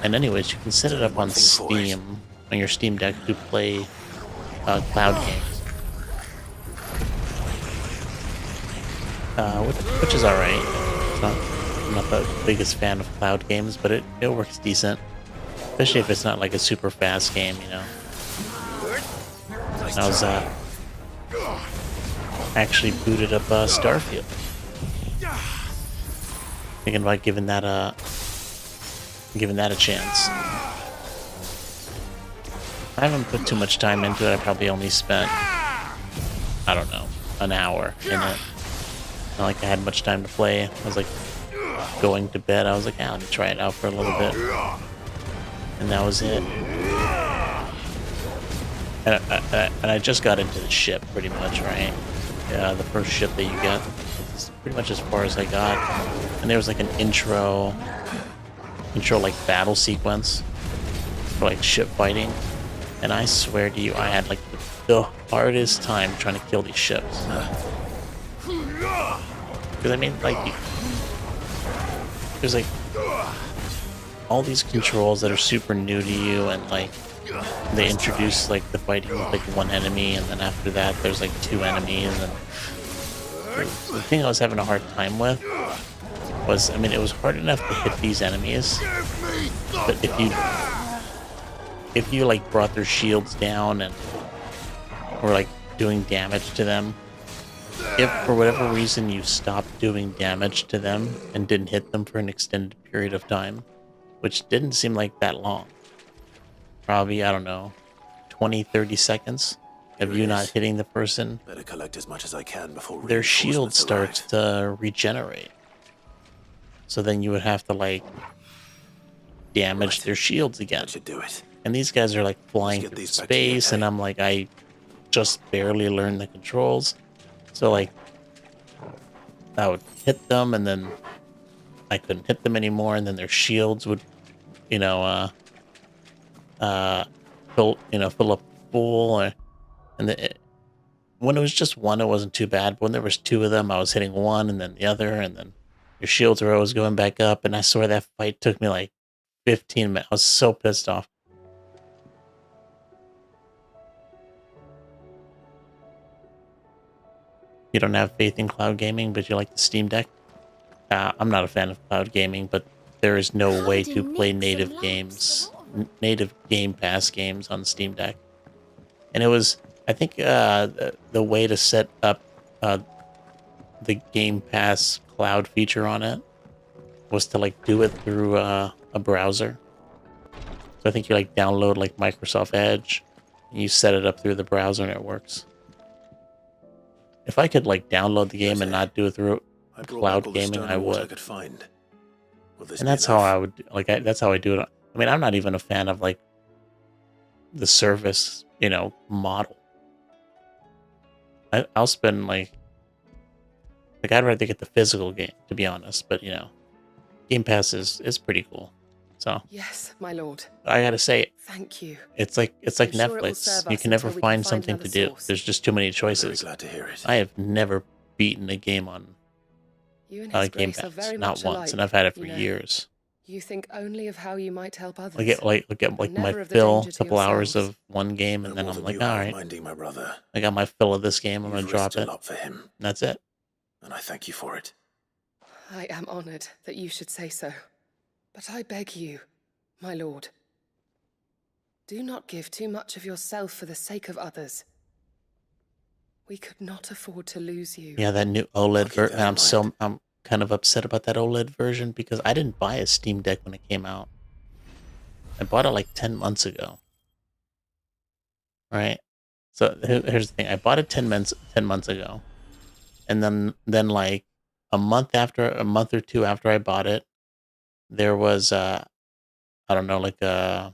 And anyways, you can set it up on Steam Steam, on your Steam Deck, to play cloud games. Which is alright. I'm not the biggest fan of cloud games, but it works decent. Especially if it's not like a super fast game, you know. I was actually booted up Starfield. Thinking about giving that a chance. I haven't put too much time into it. I probably only spent, I don't know, an hour in it. Not like I had much time to play. I was like going to bed. I was like, let me try it out for a little bit. And that was it. And I just got into the ship pretty much, right? Yeah, the first ship that you get. It's pretty much as far as I got. And there was like an intro like battle sequence for like ship fighting. And I swear to you, I had like the hardest time trying to kill these ships. Because I mean, like, there's like all these controls that are super new to you, and like they introduce like the fighting with like one enemy, and then after that there's like two enemies. And the thing I was having a hard time with was, I mean, it was hard enough to hit these enemies, but if you like brought their shields down and were like doing damage to them, if for whatever reason you stopped doing damage to them and didn't hit them for an extended period of time, which didn't seem like that long, probably, I don't know, 20-30 seconds of you not hitting the person, better collect as much as I can before their shield starts to regenerate. So then you would have to like damage their shields again. And these guys are like flying through space, and I'm like, I just barely learned the controls. So like, I would hit them, and then I couldn't hit them anymore, and then their shields would, you know, fill up full. And when it was just one, it wasn't too bad. But when there was two of them, I was hitting one and then the other, and then your shields were always going back up. And I swear that fight took me like 15 minutes. I was so pissed off. You don't have faith in cloud gaming, but you like the Steam Deck? I'm not a fan of cloud gaming, but there is no way to play native games, native Game Pass games on Steam Deck. And it was, I think, the way to set up the Game Pass cloud feature on it was to like do it through a browser. So I think you like download like Microsoft Edge, and you set it up through the browser, and it works. If I could like download the game and not do it through cloud gaming, I would. I could find. And that's how I would like. That's how I do it. I mean, I'm not even a fan of like the service, model. I'll spend like I'd rather get the physical game, to be honest. But Game Pass is pretty cool. So yes, my lord. I gotta say, thank you. It's like Netflix. You can never find something to do. There's just too many choices. Glad to hear it. I have never beaten a game on Game Pass, not once, and I've had it for years. You think only of how you might help others. I get like my fill, a couple hours of one game, and then I'm like, all right, my brother. I got my fill of this game. I'm gonna drop it. For him. And that's it. And I thank you for it. I am honored that you should say so. But I beg you, my lord, do not give too much of yourself for the sake of others. We could not afford to lose you. Yeah, that new OLED version. I'm kind of upset about that OLED version because I didn't buy a Steam Deck when it came out. I bought it like 10 months ago. Right? So here's the thing. I bought it 10 months ago. And then like a month or two after I bought it, there was I don't know, like what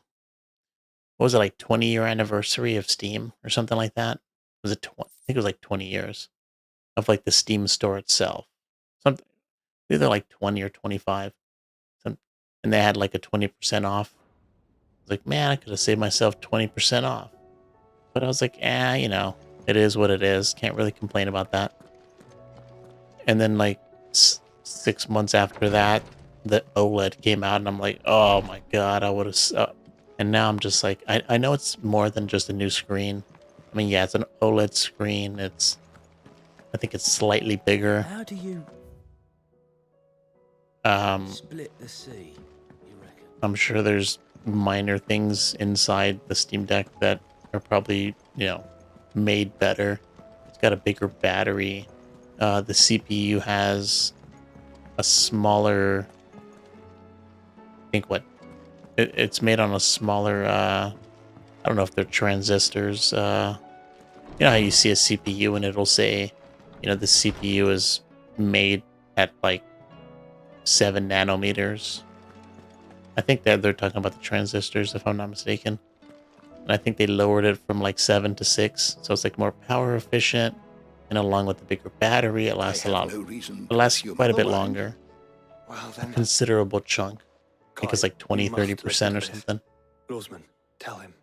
was it, like 20-year anniversary of Steam or something like that? Was it I think it was like 20 years of like the Steam store itself. Something either like 20 or 25. And they had like a 20% off. I was like, man, I could have saved myself 20% off. But I was like, it is what it is. Can't really complain about that. And then like 6 months after that, the OLED came out, and I'm like, oh my god, I would have. And now I'm just like, I know it's more than just a new screen. I mean, yeah, it's an OLED screen. I think it's slightly bigger. How do you split the sea, you reckon? I'm sure there's minor things inside the Steam Deck that are probably, made better. It's got a bigger battery. The CPU has a smaller, I think it's made on a smaller, I don't know if they're transistors. You know how you see a CPU and it'll say, the CPU is made at like 7 nanometers. I think that they're talking about the transistors, if I'm not mistaken. And I think they lowered it from like 7 to 6, so it's like more power efficient. And along with the bigger battery, it lasts it lasts quite a bit longer. Well, then, a considerable chunk. I think it's like 20-30% or something. Lawsman, tell him.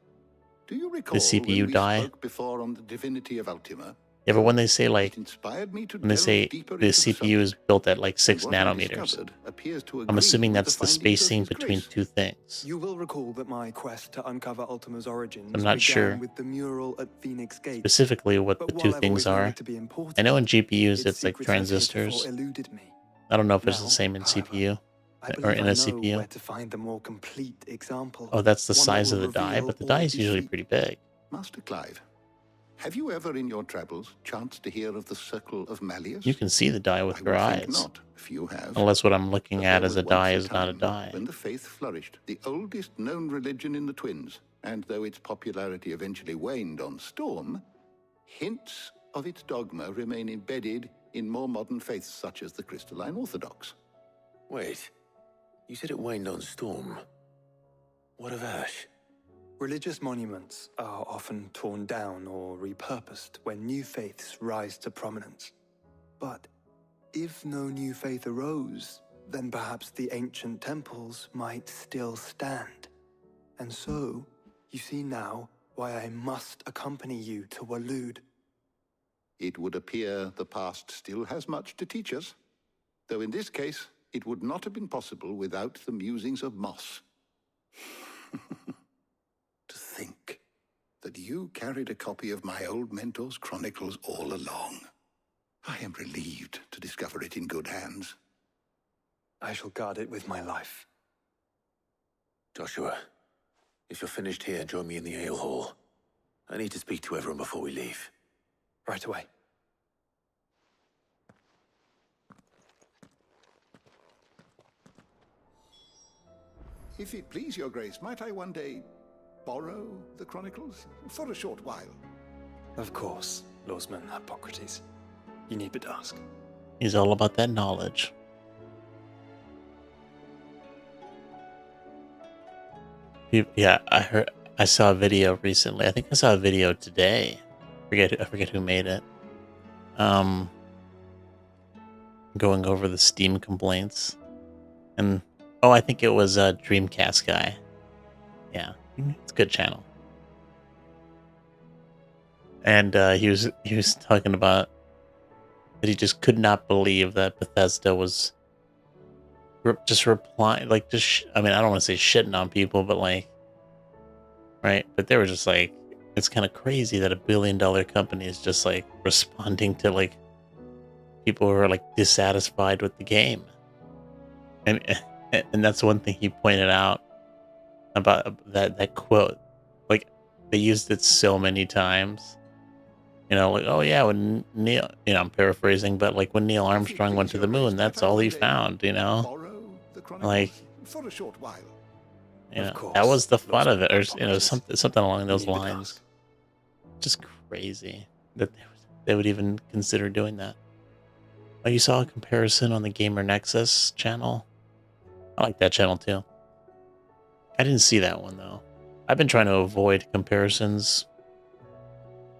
Do you recall the CPU die? Before on the divinity of Ultima? Yeah, but when they say like, when they say the CPU is built at like 6 nanometers, I'm assuming that's the spacing between two things. You will recall that my quest to uncover Ultima's origins I'm not sure with the mural at Phoenix Gate. Specifically what the two things are. I know in GPUs it's like transistors. I don't know if it's the same in CPU or in a CPU. Where to find the more complete example. Oh, that's the size of the die, but the die is usually pretty big. Master Clive, have you ever in your travels chanced to hear of the Circle of Malleus? You can see the die with your eyes. Not, if you have. Unless what I'm looking at as a die is not a die. When the faith flourished, the oldest known religion in the Twins, and though its popularity eventually waned on Storm, hints of its dogma remain embedded in more modern faiths such as the Crystalline Orthodox. Wait, you said it waned on Storm. What of Ash? Religious monuments are often torn down or repurposed when new faiths rise to prominence. But if no new faith arose, then perhaps the ancient temples might still stand. And so, you see now why I must accompany you to Waloed. It would appear the past still has much to teach us, though in this case, it would not have been possible without the musings of Moss. To think that you carried a copy of my old mentor's chronicles all along. I am relieved to discover it in good hands. I shall guard it with my life. Joshua, if you're finished here, join me in the ale hall. I need to speak to everyone before we leave. Right away. If it please your grace, might I one day borrow the chronicles? For a short while. Of course, Lawsman Hippocrates. You need but ask. He's all about that knowledge. Yeah, I saw a video recently. I think I saw a video today. I forget who made it. Going over the Steam complaints. And I think it was a Dreamcast guy. Yeah, it's a good channel. And he was talking about that he just could not believe that Bethesda was just replying, like, I mean, I don't want to say shitting on people, but like, right? But they were just like, it's kind of crazy that $1 billion company is just like responding to like people who are like dissatisfied with the game. And that's one thing he pointed out about that quote. Like, they used it so many times. You know, like, oh yeah, when Neil, you know, I'm paraphrasing, but like when Neil Armstrong went to the moon, that's all he found, you know? Like, for a short while. You know, that was the fun of it, or you know, something along those lines. Just crazy that they would even consider doing that. Oh, you saw a comparison on the Gamer Nexus channel? I like that channel too. I didn't see that one though. I've been trying to avoid comparisons.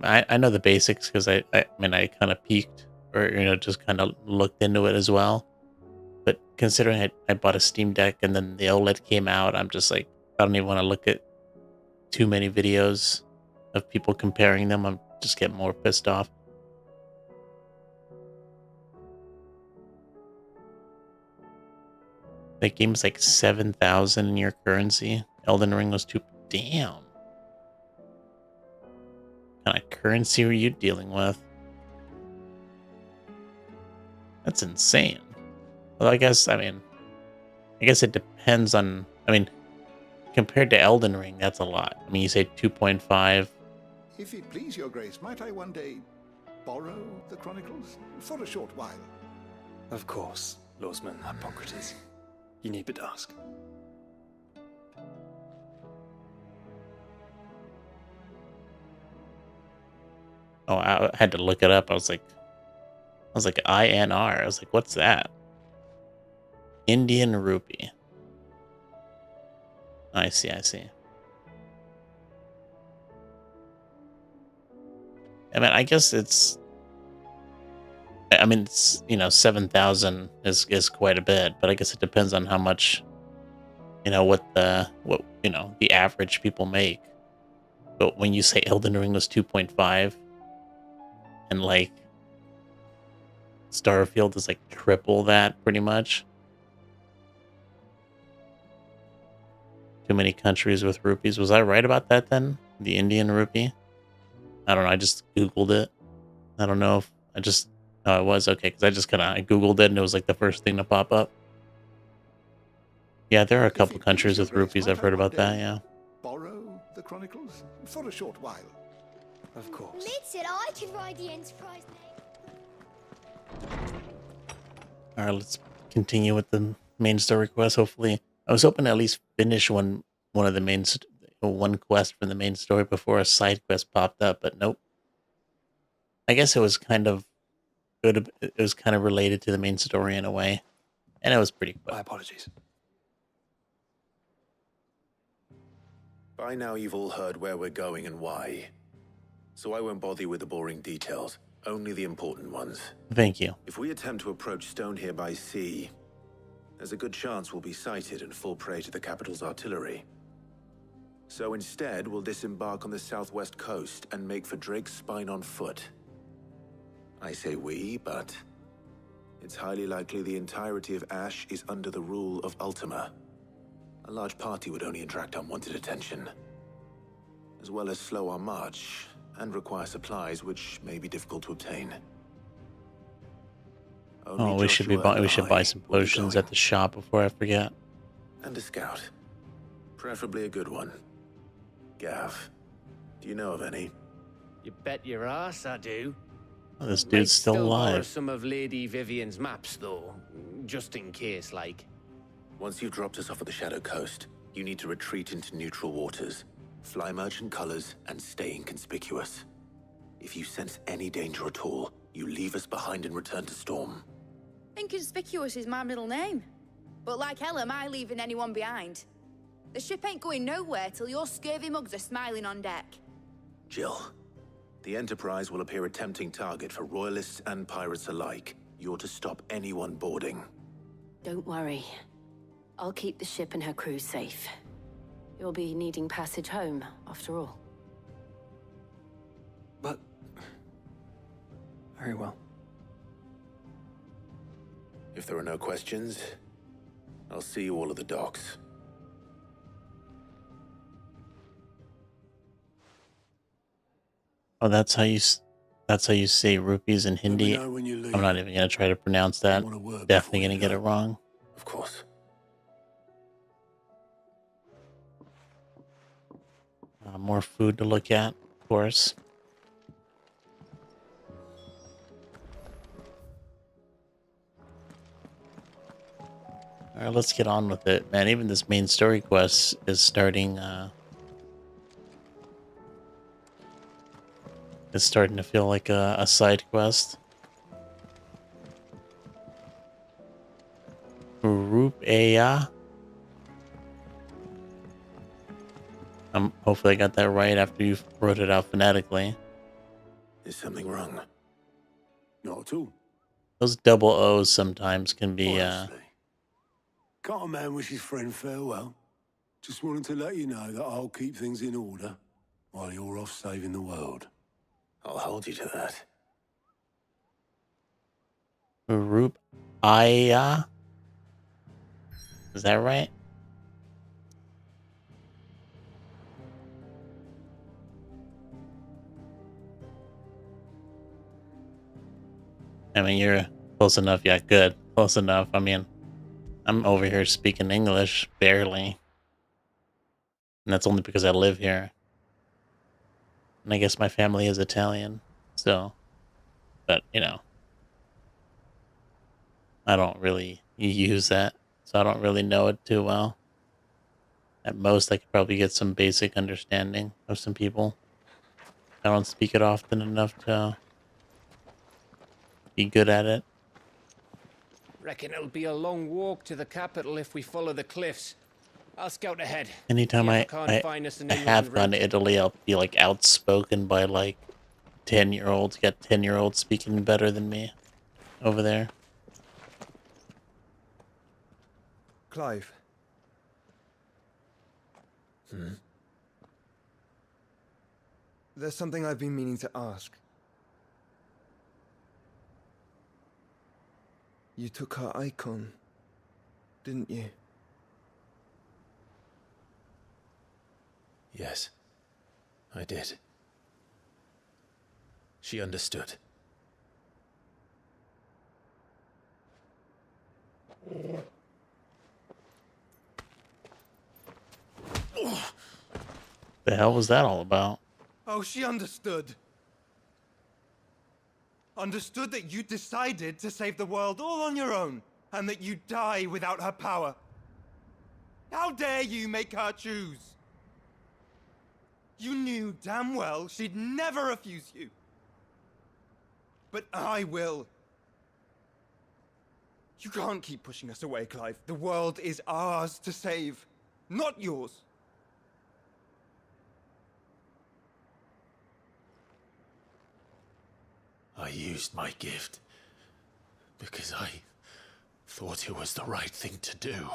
I know the basics because I mean, I kind of peeked, or you know, just kind of looked into it as well. But considering I bought a Steam Deck and then the OLED came out, I'm just like, I don't even want to look at too many videos of people comparing them. I'm just getting more pissed off. That game's like 7,000 in your currency. Elden Ring was damn. What kind of currency are you dealing with? That's insane. Well, I guess it depends on, compared to Elden Ring, that's a lot. I mean, you say 2.5. If it please your grace, might I one day borrow the chronicles? For a short while. Of course, Lawsman Hippocrates. You need but ask. Oh, I had to look it up. I was like INR. I was like, what's that? Indian rupee. I see. I mean, I guess it's, you know, 7,000 is quite a bit, but I guess it depends on how much, you know, what you know, the average people make. But when you say Elden Ring was 2.5 and like Starfield is like triple that pretty much. Too many countries with rupees. Was I right about that then? The Indian rupee? I don't know. I just Googled it. I don't know if no, it was okay, because I Googled it and it was like the first thing to pop up. Yeah, there are a couple countries with rupees. I've heard about that, yeah. Borrow the chronicles for a short while. Of course. Mid said I could ride the Enterprise name. Alright, let's continue with the main story quest, hopefully. I was hoping to at least finish one of the one quest from the main story before a side quest popped up, but nope. I guess it was kind of good. It was kind of related to the main story in a way, and it was pretty quick. My apologies. By now you've all heard where we're going and why, so I won't bother you with the boring details, only the important ones. Thank you. If we attempt to approach Stone here by sea, there's a good chance we'll be sighted and fall prey to the capital's artillery. So instead, we'll disembark on the southwest coast and make for Drake's Spine on foot. I say we, but it's highly likely the entirety of Ash is under the rule of Ultima. A large party would only attract unwanted attention, as well as slow our march and require supplies which may be difficult to obtain. We should buy some potions at the shop before I forget. And a scout, preferably a good one. Gav. Do you know of any? You bet your ass I do. Oh, this Might dude's still borrow alive. some of Lady Vivian's maps, though, just in case, like. Once you've dropped us off at the Shadow Coast, you need to retreat into neutral waters, fly merchant colors, and stay inconspicuous. If you sense any danger at all, you leave us behind and return to Storm. Inconspicuous is my middle name. But like hell am I leaving anyone behind. The ship ain't going nowhere till your scurvy mugs are smiling on deck. Jill, the Enterprise will appear a tempting target for royalists and pirates alike. You're to stop anyone boarding. Don't worry. I'll keep the ship and her crew safe. You'll be needing passage home, after all. But... very well. If there are no questions, I'll see you all at the docks. Oh, that's how you say rupees in Hindi. know when you leave. I'm not even gonna try to pronounce that. want a word Definitely before gonna you get go. it wrong. Of course. More food to look at, of course. All right, let's get on with it, man. Even this main story quest is starting. It's starting to feel like a side quest. Rupeya. Hopefully I got that right after you wrote it out phonetically. Is something wrong? Not at all. Those double O's sometimes can be, Honestly. Can't a man wish his friend farewell? Just wanted to let you know that I'll keep things in order while you're off saving the world. I'll hold you to that. Rupeya. Is that right? I mean, you're close enough. Yeah, good. Close enough. I mean, I'm over here speaking English, barely. And that's only because I live here. And I guess my family is Italian, so. But, you know. I don't really use that, so I don't really know it too well. At most, I could probably get some basic understanding of some people. I don't speak it often enough to be good at it. Reckon it'll be a long walk to the capital if we follow the cliffs. I'll scout ahead. Anytime See I, if can't find us an I have inland gone to route. Italy, I'll be like outspoken by like 10-year-olds. Got 10-year-olds speaking better than me over there. Clive. There's something I've been meaning to ask. You took her icon, didn't you? Yes, I did. She understood. The hell was that all about? Oh, she understood. Understood that you decided to save the world all on your own, and that you'd die without her power. How dare you make her choose? You knew damn well she'd never refuse you. But I will. You can't keep pushing us away, Clive. The world is ours to save, not yours. I used my gift because I thought it was the right thing to do.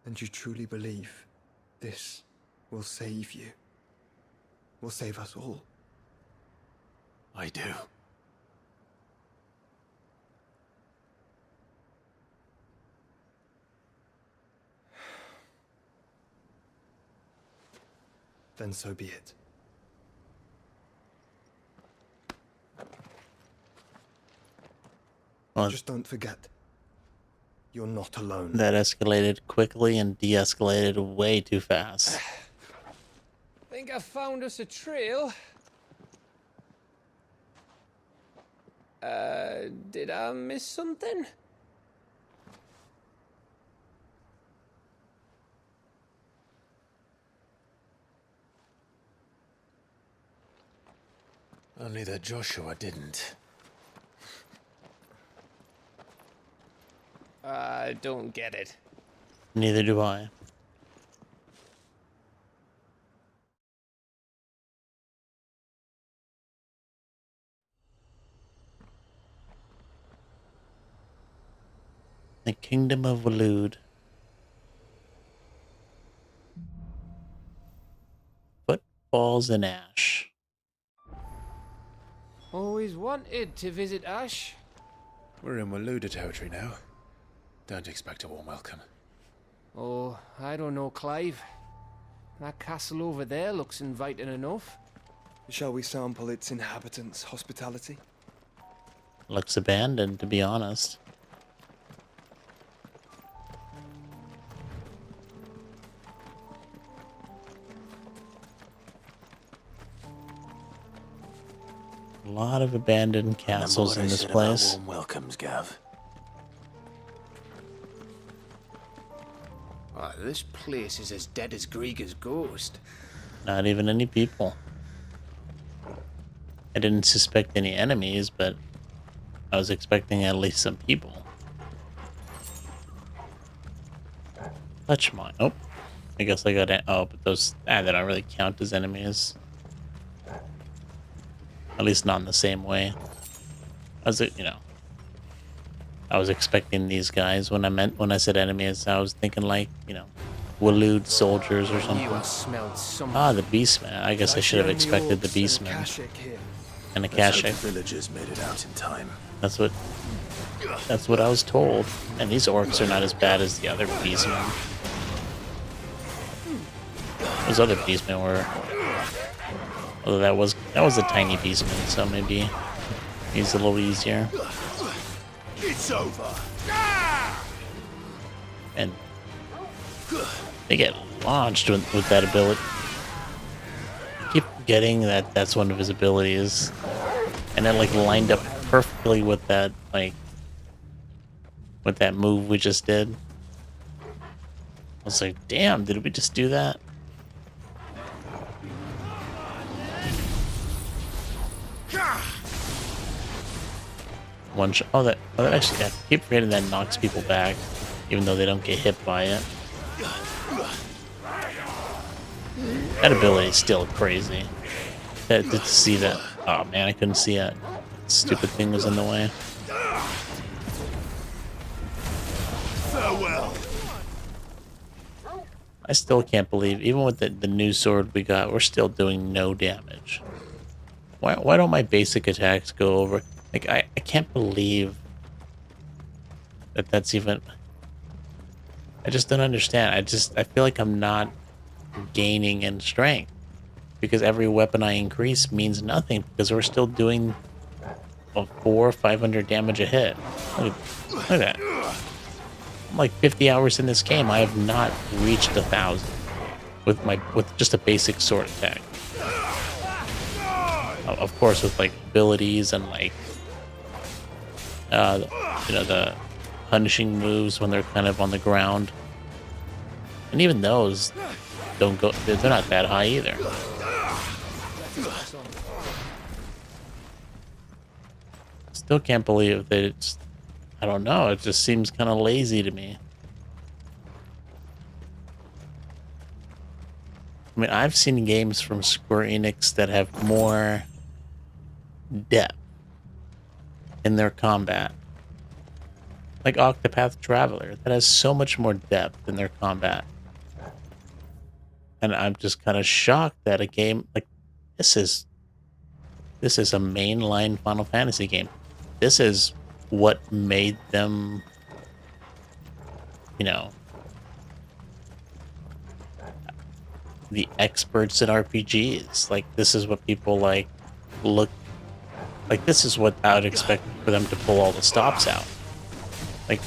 And you truly believe this will save you? Will save us all? I do. Then so be it. Well, just don't forget. You're not alone. That escalated quickly and de-escalated way too fast. Think I found us a trail. Did I miss something? Only that Joshua didn't. I don't get it. Neither do I. The Kingdom of Waloed. Footfalls in Ash. Always wanted to visit Ash. We're in Waloed territory now. Don't expect a warm welcome. Oh, I don't know, Clive. That castle over there looks inviting enough. Shall we sample its inhabitants' hospitality? Looks abandoned, to be honest. A lot of abandoned castles in this place. Warm welcomes, Gav. Oh, this place is as dead as Greagor's ghost. Not even any people. I didn't suspect any enemies, but I was expecting at least some people. Touch mine. Oh, I guess I got it. Oh, but those they don't really count as enemies. At least not in the same way. I was expecting these guys when I said enemies. I was thinking like, Waloed soldiers or something. Ah, the Beastmen. I guess I should have expected the Beastmen. And the Kashik. Villagers made it out in time. That's what I was told. And these orcs are not as bad as the other Beastmen. Those other Beastmen were. Although that was a tiny Beastman, so maybe he's a little easier. It's over. And they get launched with that ability. I keep forgetting that that's one of his abilities, and it like lined up perfectly with that move we just did. I was like, damn, did we just do that? One shot. Oh, that actually, I keep forgetting that knocks people back, even though they don't get hit by it. That ability is still crazy. To see that. Oh man, I couldn't see it. Stupid thing was in the way. Farewell. I still can't believe, even with the new sword we got, we're still doing no damage. Why don't my basic attacks go over? Like, I can't believe that's even... I just don't understand. I feel like I'm not gaining in strength. Because every weapon I increase means nothing. Because we're still doing 400 or 500 damage a hit. Look at that. I'm like 50 hours in this game. I have not reached 1,000 with just a basic sword attack. Of course, with like abilities and like the punishing moves when they're kind of on the ground, and even those don't go. They're not that high either. Still can't believe that it's. I don't know. It just seems kind of lazy to me. I mean, I've seen games from Square Enix that have more depth in their combat. Like Octopath Traveler, that has so much more depth in their combat. And I'm just kind of shocked that a game like this is a mainline Final Fantasy game. This is what made them, the experts in RPGs. Like, this is what people look like. This is what I would expect for them to pull all the stops out. Like,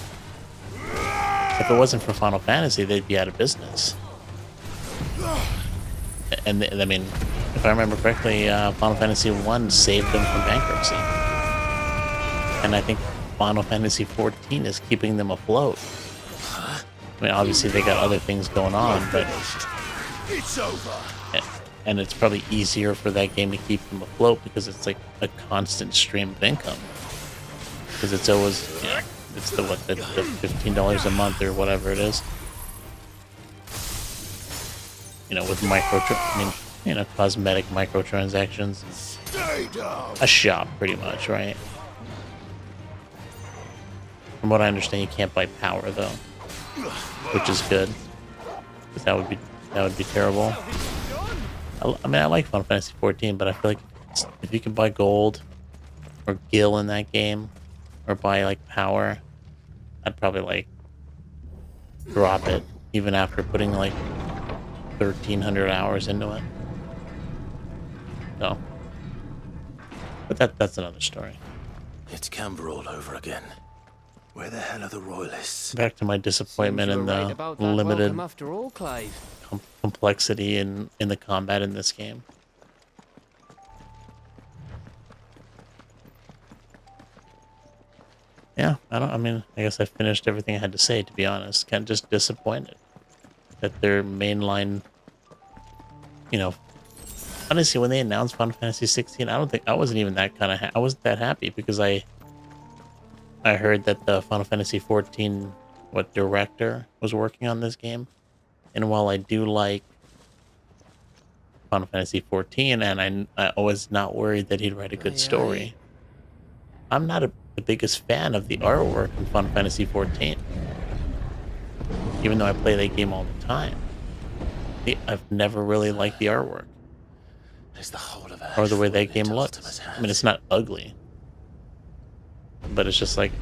if it wasn't for Final Fantasy, they'd be out of business. And I mean, if I remember correctly, Final Fantasy 1 saved them from bankruptcy. And I think Final Fantasy 14 is keeping them afloat. I mean, obviously they got other things going on, but It's over. and it's probably easier for that game to keep them afloat because it's like a constant stream of income. Because it's always, you know, it's the $15 a month or whatever it is. You know, with cosmetic microtransactions. A shop, pretty much, right? From what I understand, you can't buy power though, which is good, because that would be terrible. I mean, I like Final Fantasy 14, but I feel like if you can buy gold or gil in that game, or buy like power, I'd probably like drop it, even after putting like 1,300 hours into it. So, but that's another story. It's Camber all over again. Where the hell are the royalists? Back to my disappointment in the limited complexity in the combat in this game. Yeah, I guess I finished everything I had to say, to be honest. Kind of just disappointed that their mainline, you know, honestly, when they announced Final Fantasy 16, I wasn't even that kind of I wasn't that happy, because I heard that the Final Fantasy 14 director was working on this game, and while I do like Final Fantasy 14 and I was not worried that he'd write a good story, I'm not the biggest fan of the artwork in Final Fantasy 14, even though I play that game all the time. I've never really liked the artwork or the way that game looks. I mean, it's not ugly, but it's just like,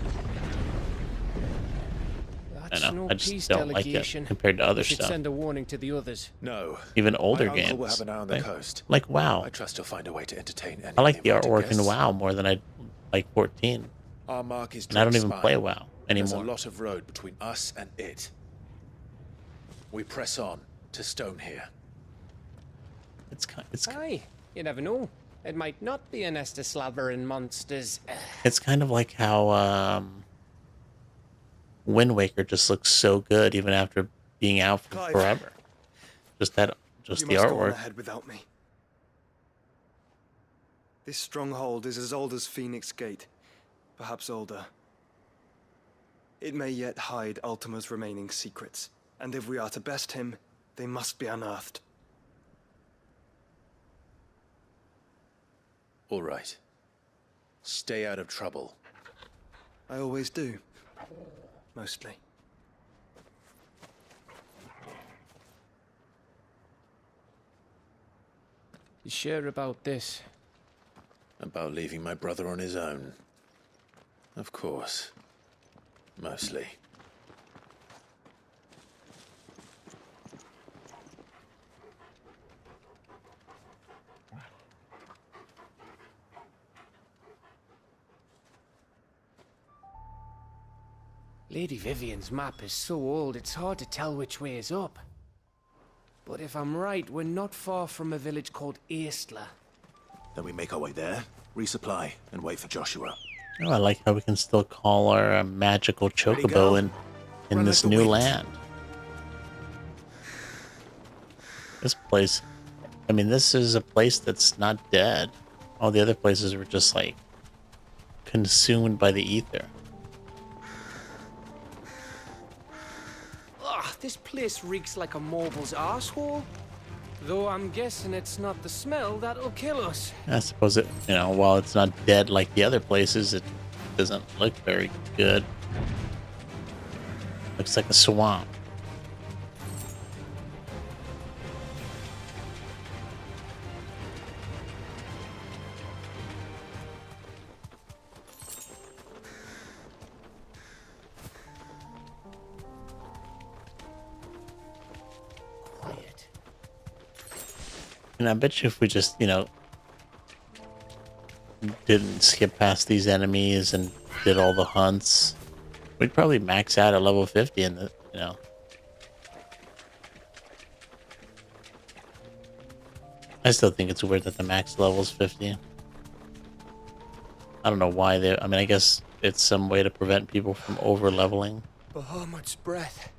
I don't know, I just don't like it compared to other stuff. Send a warning to the others. No. Even older My uncle games. will have an eye on the coast. Like WoW. I trust he'll find a way to entertain any I like the invited artwork in guests. WoW more than I like 14. Our mark is And I don't even Drake's play Spire. WoW There's anymore. a lot of road between us and it. We press on to Stone here. Aye, you never know. It might not be a nest of slabbering monsters. It's kind of like how Wind Waker just looks so good even after being out for Clive. forever. Just the You must go on artwork. ahead without me. This stronghold is as old as Phoenix Gate, perhaps older. It may yet hide Ultima's remaining secrets, and if we are to best him, they must be unearthed. All right. Stay out of trouble. I always do. Mostly. You sure about this? About leaving my brother on his own. Of course. Mostly. Lady Vivian's map is so old it's hard to tell which way is up. But if I'm right, we're not far from a village called Aistla. Then we make our way there, resupply, and wait for Joshua. Oh, I like how we can still call our magical chocobo in this new land. This place, I mean, this is a place that's not dead. All the other places were just like consumed by the ether. Ugh, this place reeks like a mobile's arsehole. Though I'm guessing it's not the smell that'll kill us. I suppose it, you know, while it's not dead like the other places, it doesn't look very good. Looks like a swamp. And I bet you if we just, you know, didn't skip past these enemies and did all the hunts, We'd probably max out at level 50 in the, you know. I still think it's weird that the max level is 50. I don't know why they, I mean, I guess it's some way to prevent people from over leveling. Bahamut's breath.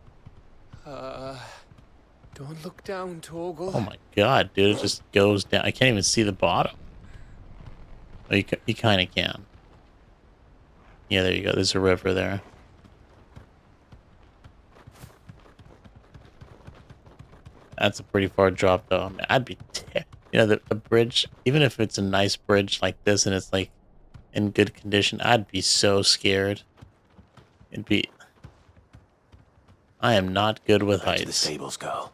Don't look down, Torgal. Oh my god, dude, it just goes down. I can't even see the bottom. Oh, you kind of can. Yeah, there you go. There's a river there. That's a pretty far drop, though. I mean, I'd be, you know, the bridge, even if it's a nice bridge like this and it's like in good condition, I'd be so scared. It'd be. I am not good with heights. The stables go.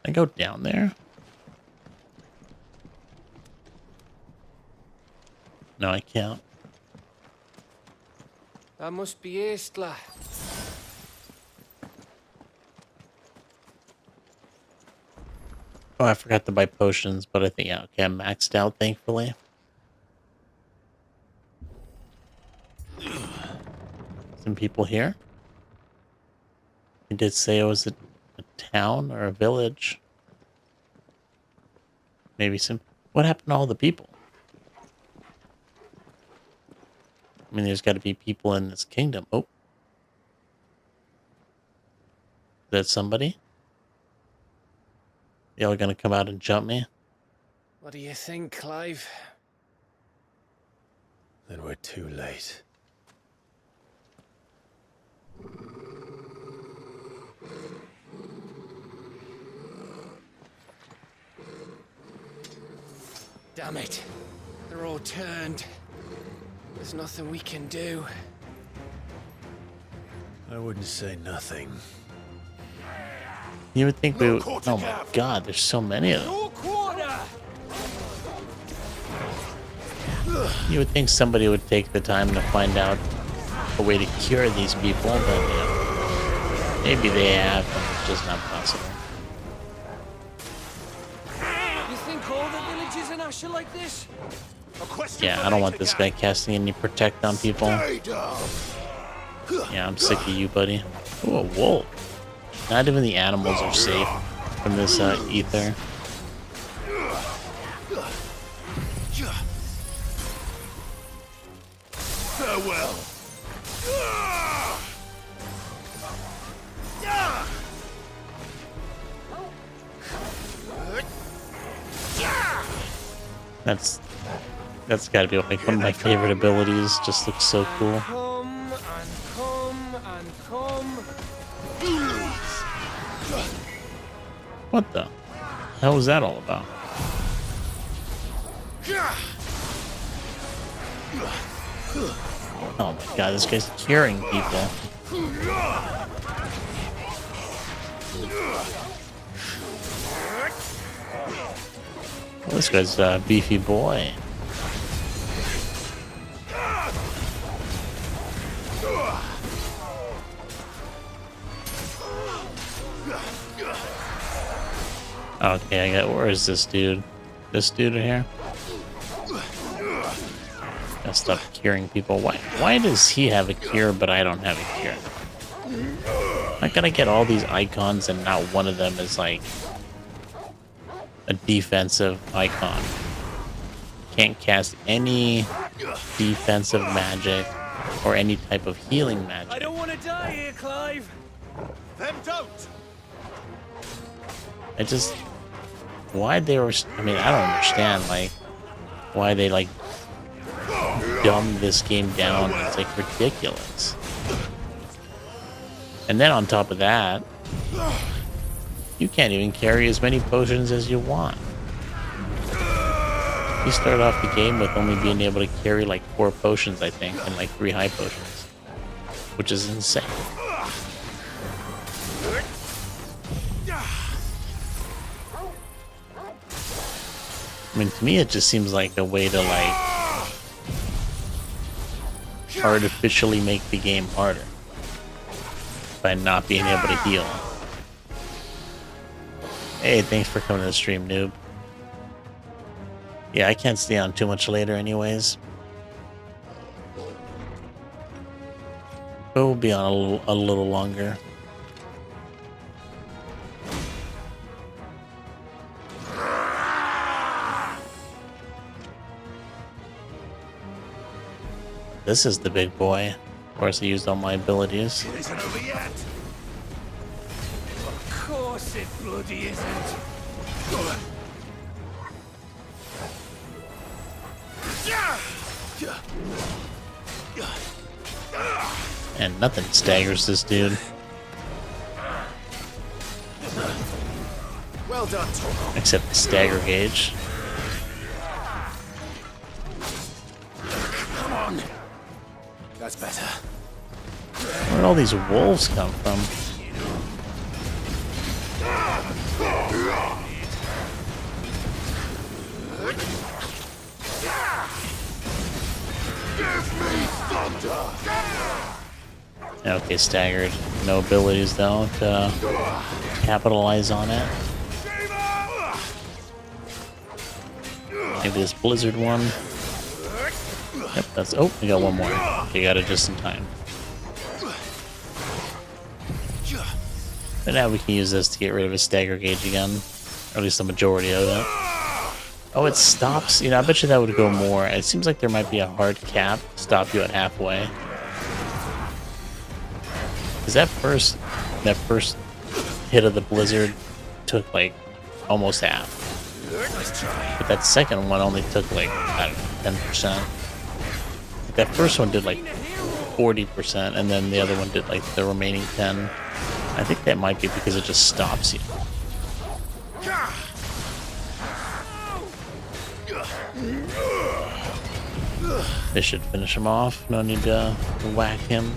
I go down there. No, I can't. That must be Aistla. Oh, I forgot to buy potions, but I think, yeah, okay, I'm maxed out, thankfully. Some people here. He did say it was a town or a village. Maybe some... What happened to all the people? I mean, there's got to be people in this kingdom. Oh. Is that somebody? Y'all gonna come out and jump me? What do you think, Clive? Then we're too late. Damn it. They're all turned. There's nothing we can do. I wouldn't say nothing. You would think we would... Oh my god, there's so many of them. You would think somebody would take the time to find out a way to cure these people, but you know, maybe they have, and it's just not possible. You think all the villages in Ash are like this? Yeah, I don't want this guy casting any protect on people. Yeah, I'm sick of you, buddy. Ooh, a wolf. Not even the animals are safe from this ether. Farewell. That's got to be like one of my favorite abilities. Just looks so cool. Come and come and come. What the hell was that all about? Oh my god, this guy's curing people. Well, this guy's a beefy boy. Okay, I got. Where is this dude? This dude in here? Gotta stop curing people. Why does he have a cure, but I don't have a cure? I gotta get all these icons, and not one of them is like a defensive icon. Can't cast any defensive magic or any type of healing magic. I don't want to die here, Clive. Then don't. I just, why they were, I mean, I don't understand, like, why they, like, dumb this game down. It's, like, ridiculous. And then on top of that, you can't even carry as many potions as you want. You start off the game with only being able to carry, like, 4 potions, I think, and, like, 3 high potions. Which is insane. I mean, to me, it just seems like a way to, like, artificially make the game harder by not being able to heal. Hey, thanks for coming to the stream, noob. Yeah, I can't stay on too much later anyways. But we'll be on a little longer. This is the big boy. Of course, I used all my abilities. It isn't over yet. Of course it bloody isn't. And nothing staggers this dude. Well done, Torgal. Except the stagger gauge. Come on. That's better. Where'd all these wolves come from? Okay, staggered. No abilities though to capitalize on it. Maybe this blizzard one. Yep, that's. Oh, we got one more. You got it just in time. But now we can use this to get rid of his stagger gauge again. Or at least the majority of it. Oh, it stops. You know, I bet you that would go more. It seems like there might be a hard cap. Stop you at halfway. Because that first hit of the blizzard took like almost half. But that second one only took like, I don't know, 10%. That first one did like 40%, and then the other one did like the remaining 10. I think that might be because it just stops you. This should finish him off. No need to whack him.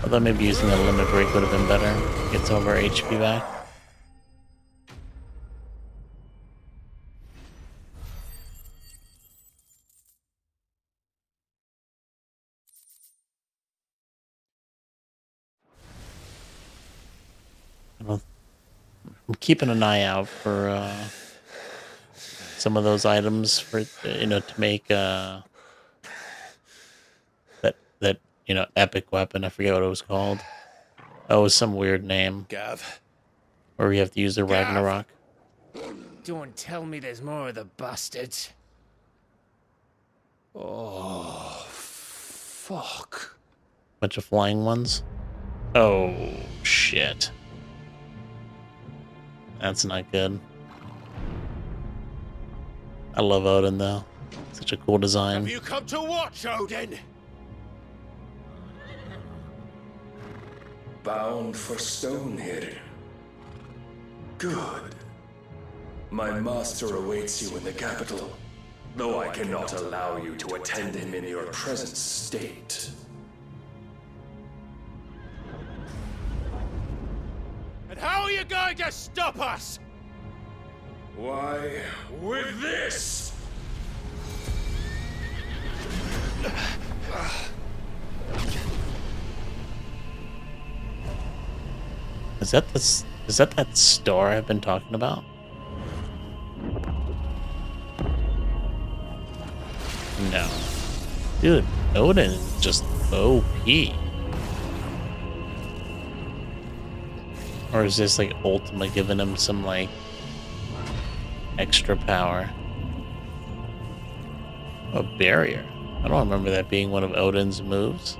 Although maybe using a limit break would have been better. Get some of our HP back. I'm keeping an eye out for some of those items for to make that epic weapon. I forget what it was called. Oh, it was some weird name. Gav. Where we have to use the Ragnarok. Don't tell me there's more of the bastards. Oh, fuck. Bunch of flying ones. Oh shit. That's not good. I love Odin though. Such a cool design. Have you come to watch, Odin? Bound for Stonehill. Good. My master awaits you in the capital, though I cannot allow you to attend him in your present state. And how are you going to stop us? Why, with this! Is that that star I've been talking about? No. Dude, Odin is just OP. Or is this like Ultima giving him some like extra power? A barrier. I don't remember that being one of Odin's moves.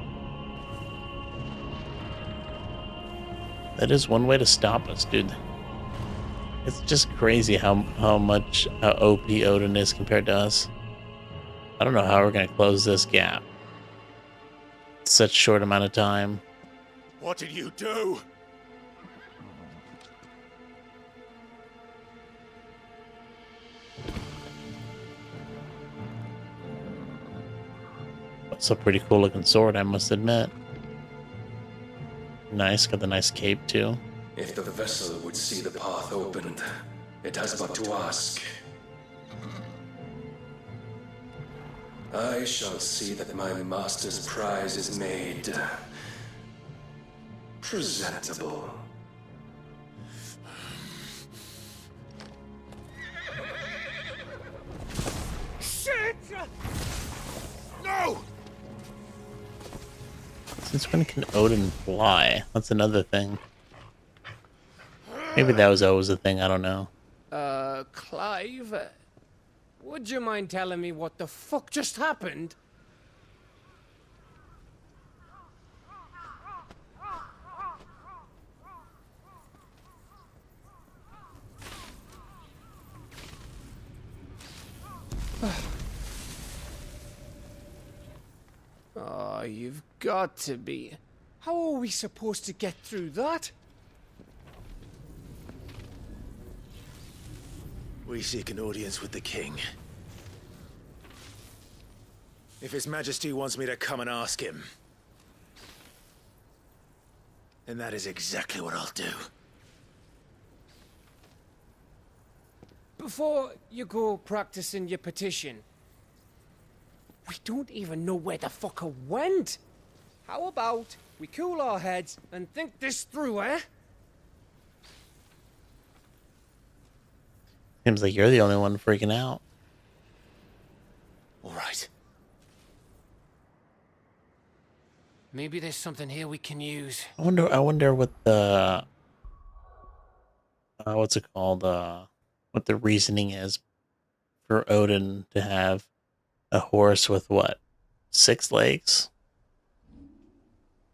That is one way to stop us, dude. It's just crazy how OP Odin is compared to us. I don't know how we're gonna close this gap. Such short amount of time. What did you do? It's a pretty cool looking sword, I must admit. Nice, got the nice cape too. If the vessel would see the path opened, it has but to ask. I shall see that my master's prize is made presentable. Shit! No! Since when can Odin fly? That's another thing. Maybe that was always a thing, I don't know. Clive, would you mind telling me what the fuck just happened? Oh, you've got to be. How are we supposed to get through that? We seek an audience with the king. If His Majesty wants me to come and ask him, then that is exactly what I'll do. Before you go practicing your petition, we don't even know where the fucker went. How about we cool our heads and think this through, eh? Seems like you're the only one freaking out. All right. Maybe there's something here we can use. I wonder what the what's it called? What the reasoning is for Odin to have a horse with what? 6 legs?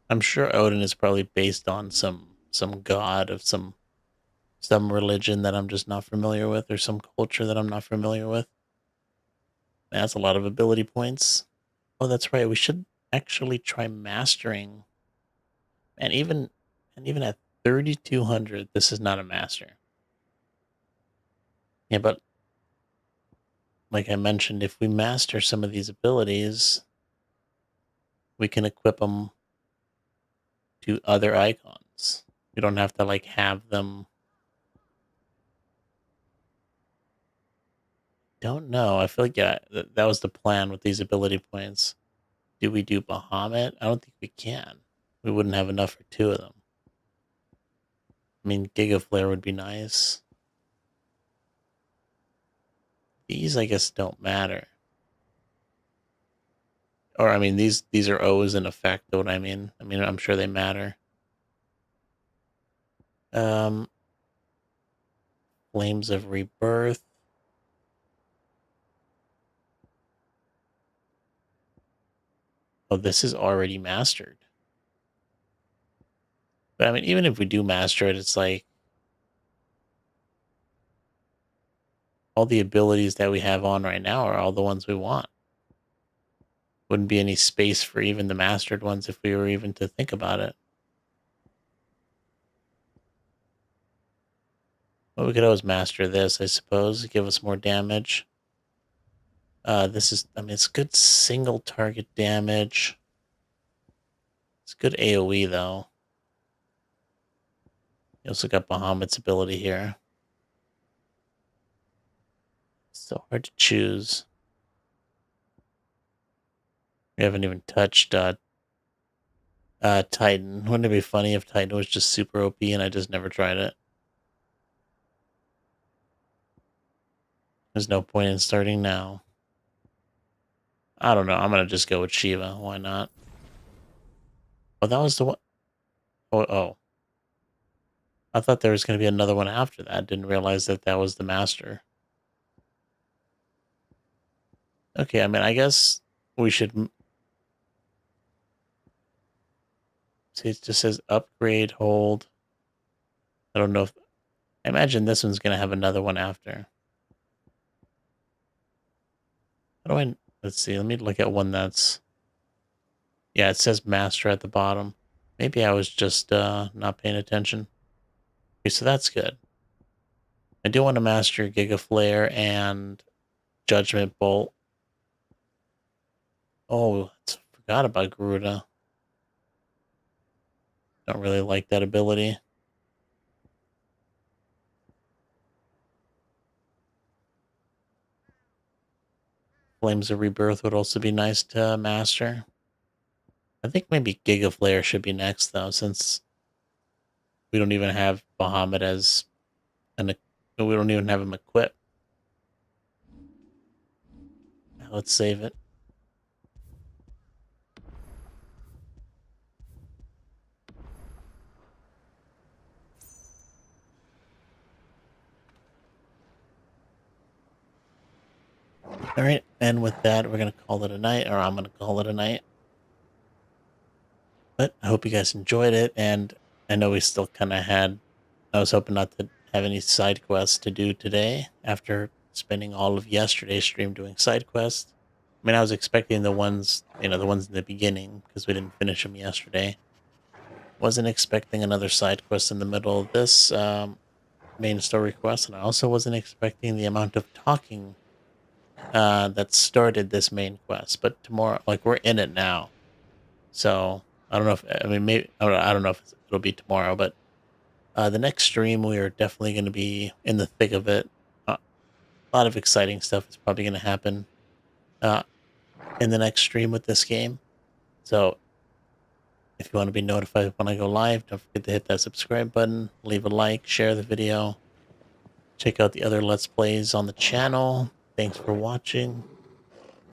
I'm sure Odin is probably based on some god of some religion that I'm just not familiar with, or some culture that I'm not familiar with. That's a lot of ability points. Oh, that's right. We should actually try mastering. And even at 3,200, this is not a master. Yeah, but like I mentioned, if we master some of these abilities, we can equip them to other icons. We don't have to like have them. Don't know. I feel like that was the plan with these ability points. Do we do Bahamut? I don't think we can. We wouldn't have enough for 2 of them. I mean, Giga Flare would be nice. These, I guess, don't matter. Or, I mean, these are O's in effect, know what I mean? I mean, I'm sure they matter. Flames of Rebirth. Oh, this is already mastered. But, I mean, even if we do master it, it's like all the abilities that we have on right now are all the ones we want. Wouldn't be any space for even the mastered ones if we were even to think about it. Well, we could always master this, I suppose. Give us more damage. This is, I mean, it's good single target damage. It's good AoE, though. You also got Bahamut's ability here. So hard to choose. We haven't even touched Titan. Wouldn't it be funny if Titan was just super OP and I just never tried it? There's no point in starting now. I don't know. I'm going to just go with Shiva. Why not? Oh, that was the one. Oh. I thought there was going to be another one after that. Didn't realize that that was the master. Okay, I mean, I guess we should... See, it just says upgrade, hold. I don't know if... I imagine this one's going to have another one after. How do I... Let's see, let me look at one that's... Yeah, it says master at the bottom. Maybe I was just not paying attention. Okay, so that's good. I do want to master Giga Flare and Judgment Bolt. Oh, I forgot about Garuda. Don't really like that ability. Flames of Rebirth would also be nice to master. I think maybe Giga Flare should be next, though, since we don't even have Bahamut as an... We don't even have him equipped. Now let's save it. All right, and with that, we're gonna call it a night, or I'm gonna call it a night. But I hope you guys enjoyed it, and I know we still kind of had. I was hoping not to have any side quests to do today after spending all of yesterday's stream doing side quests. I mean, I was expecting the ones, the ones in the beginning, because we didn't finish them yesterday. Wasn't expecting another side quest in the middle of this main story quest, and I also wasn't expecting the amount of talking that started this main quest. But tomorrow, like, we're in it now, so I don't know if maybe I don't know if it'll be tomorrow, but the next stream we are definitely going to be in the thick of it. A lot of exciting stuff is probably going to happen in the next stream with this game. So if you want to be notified when I go live, don't forget to hit that subscribe button, leave a like, share the video, check out the other Let's Plays on the channel. Thanks for watching.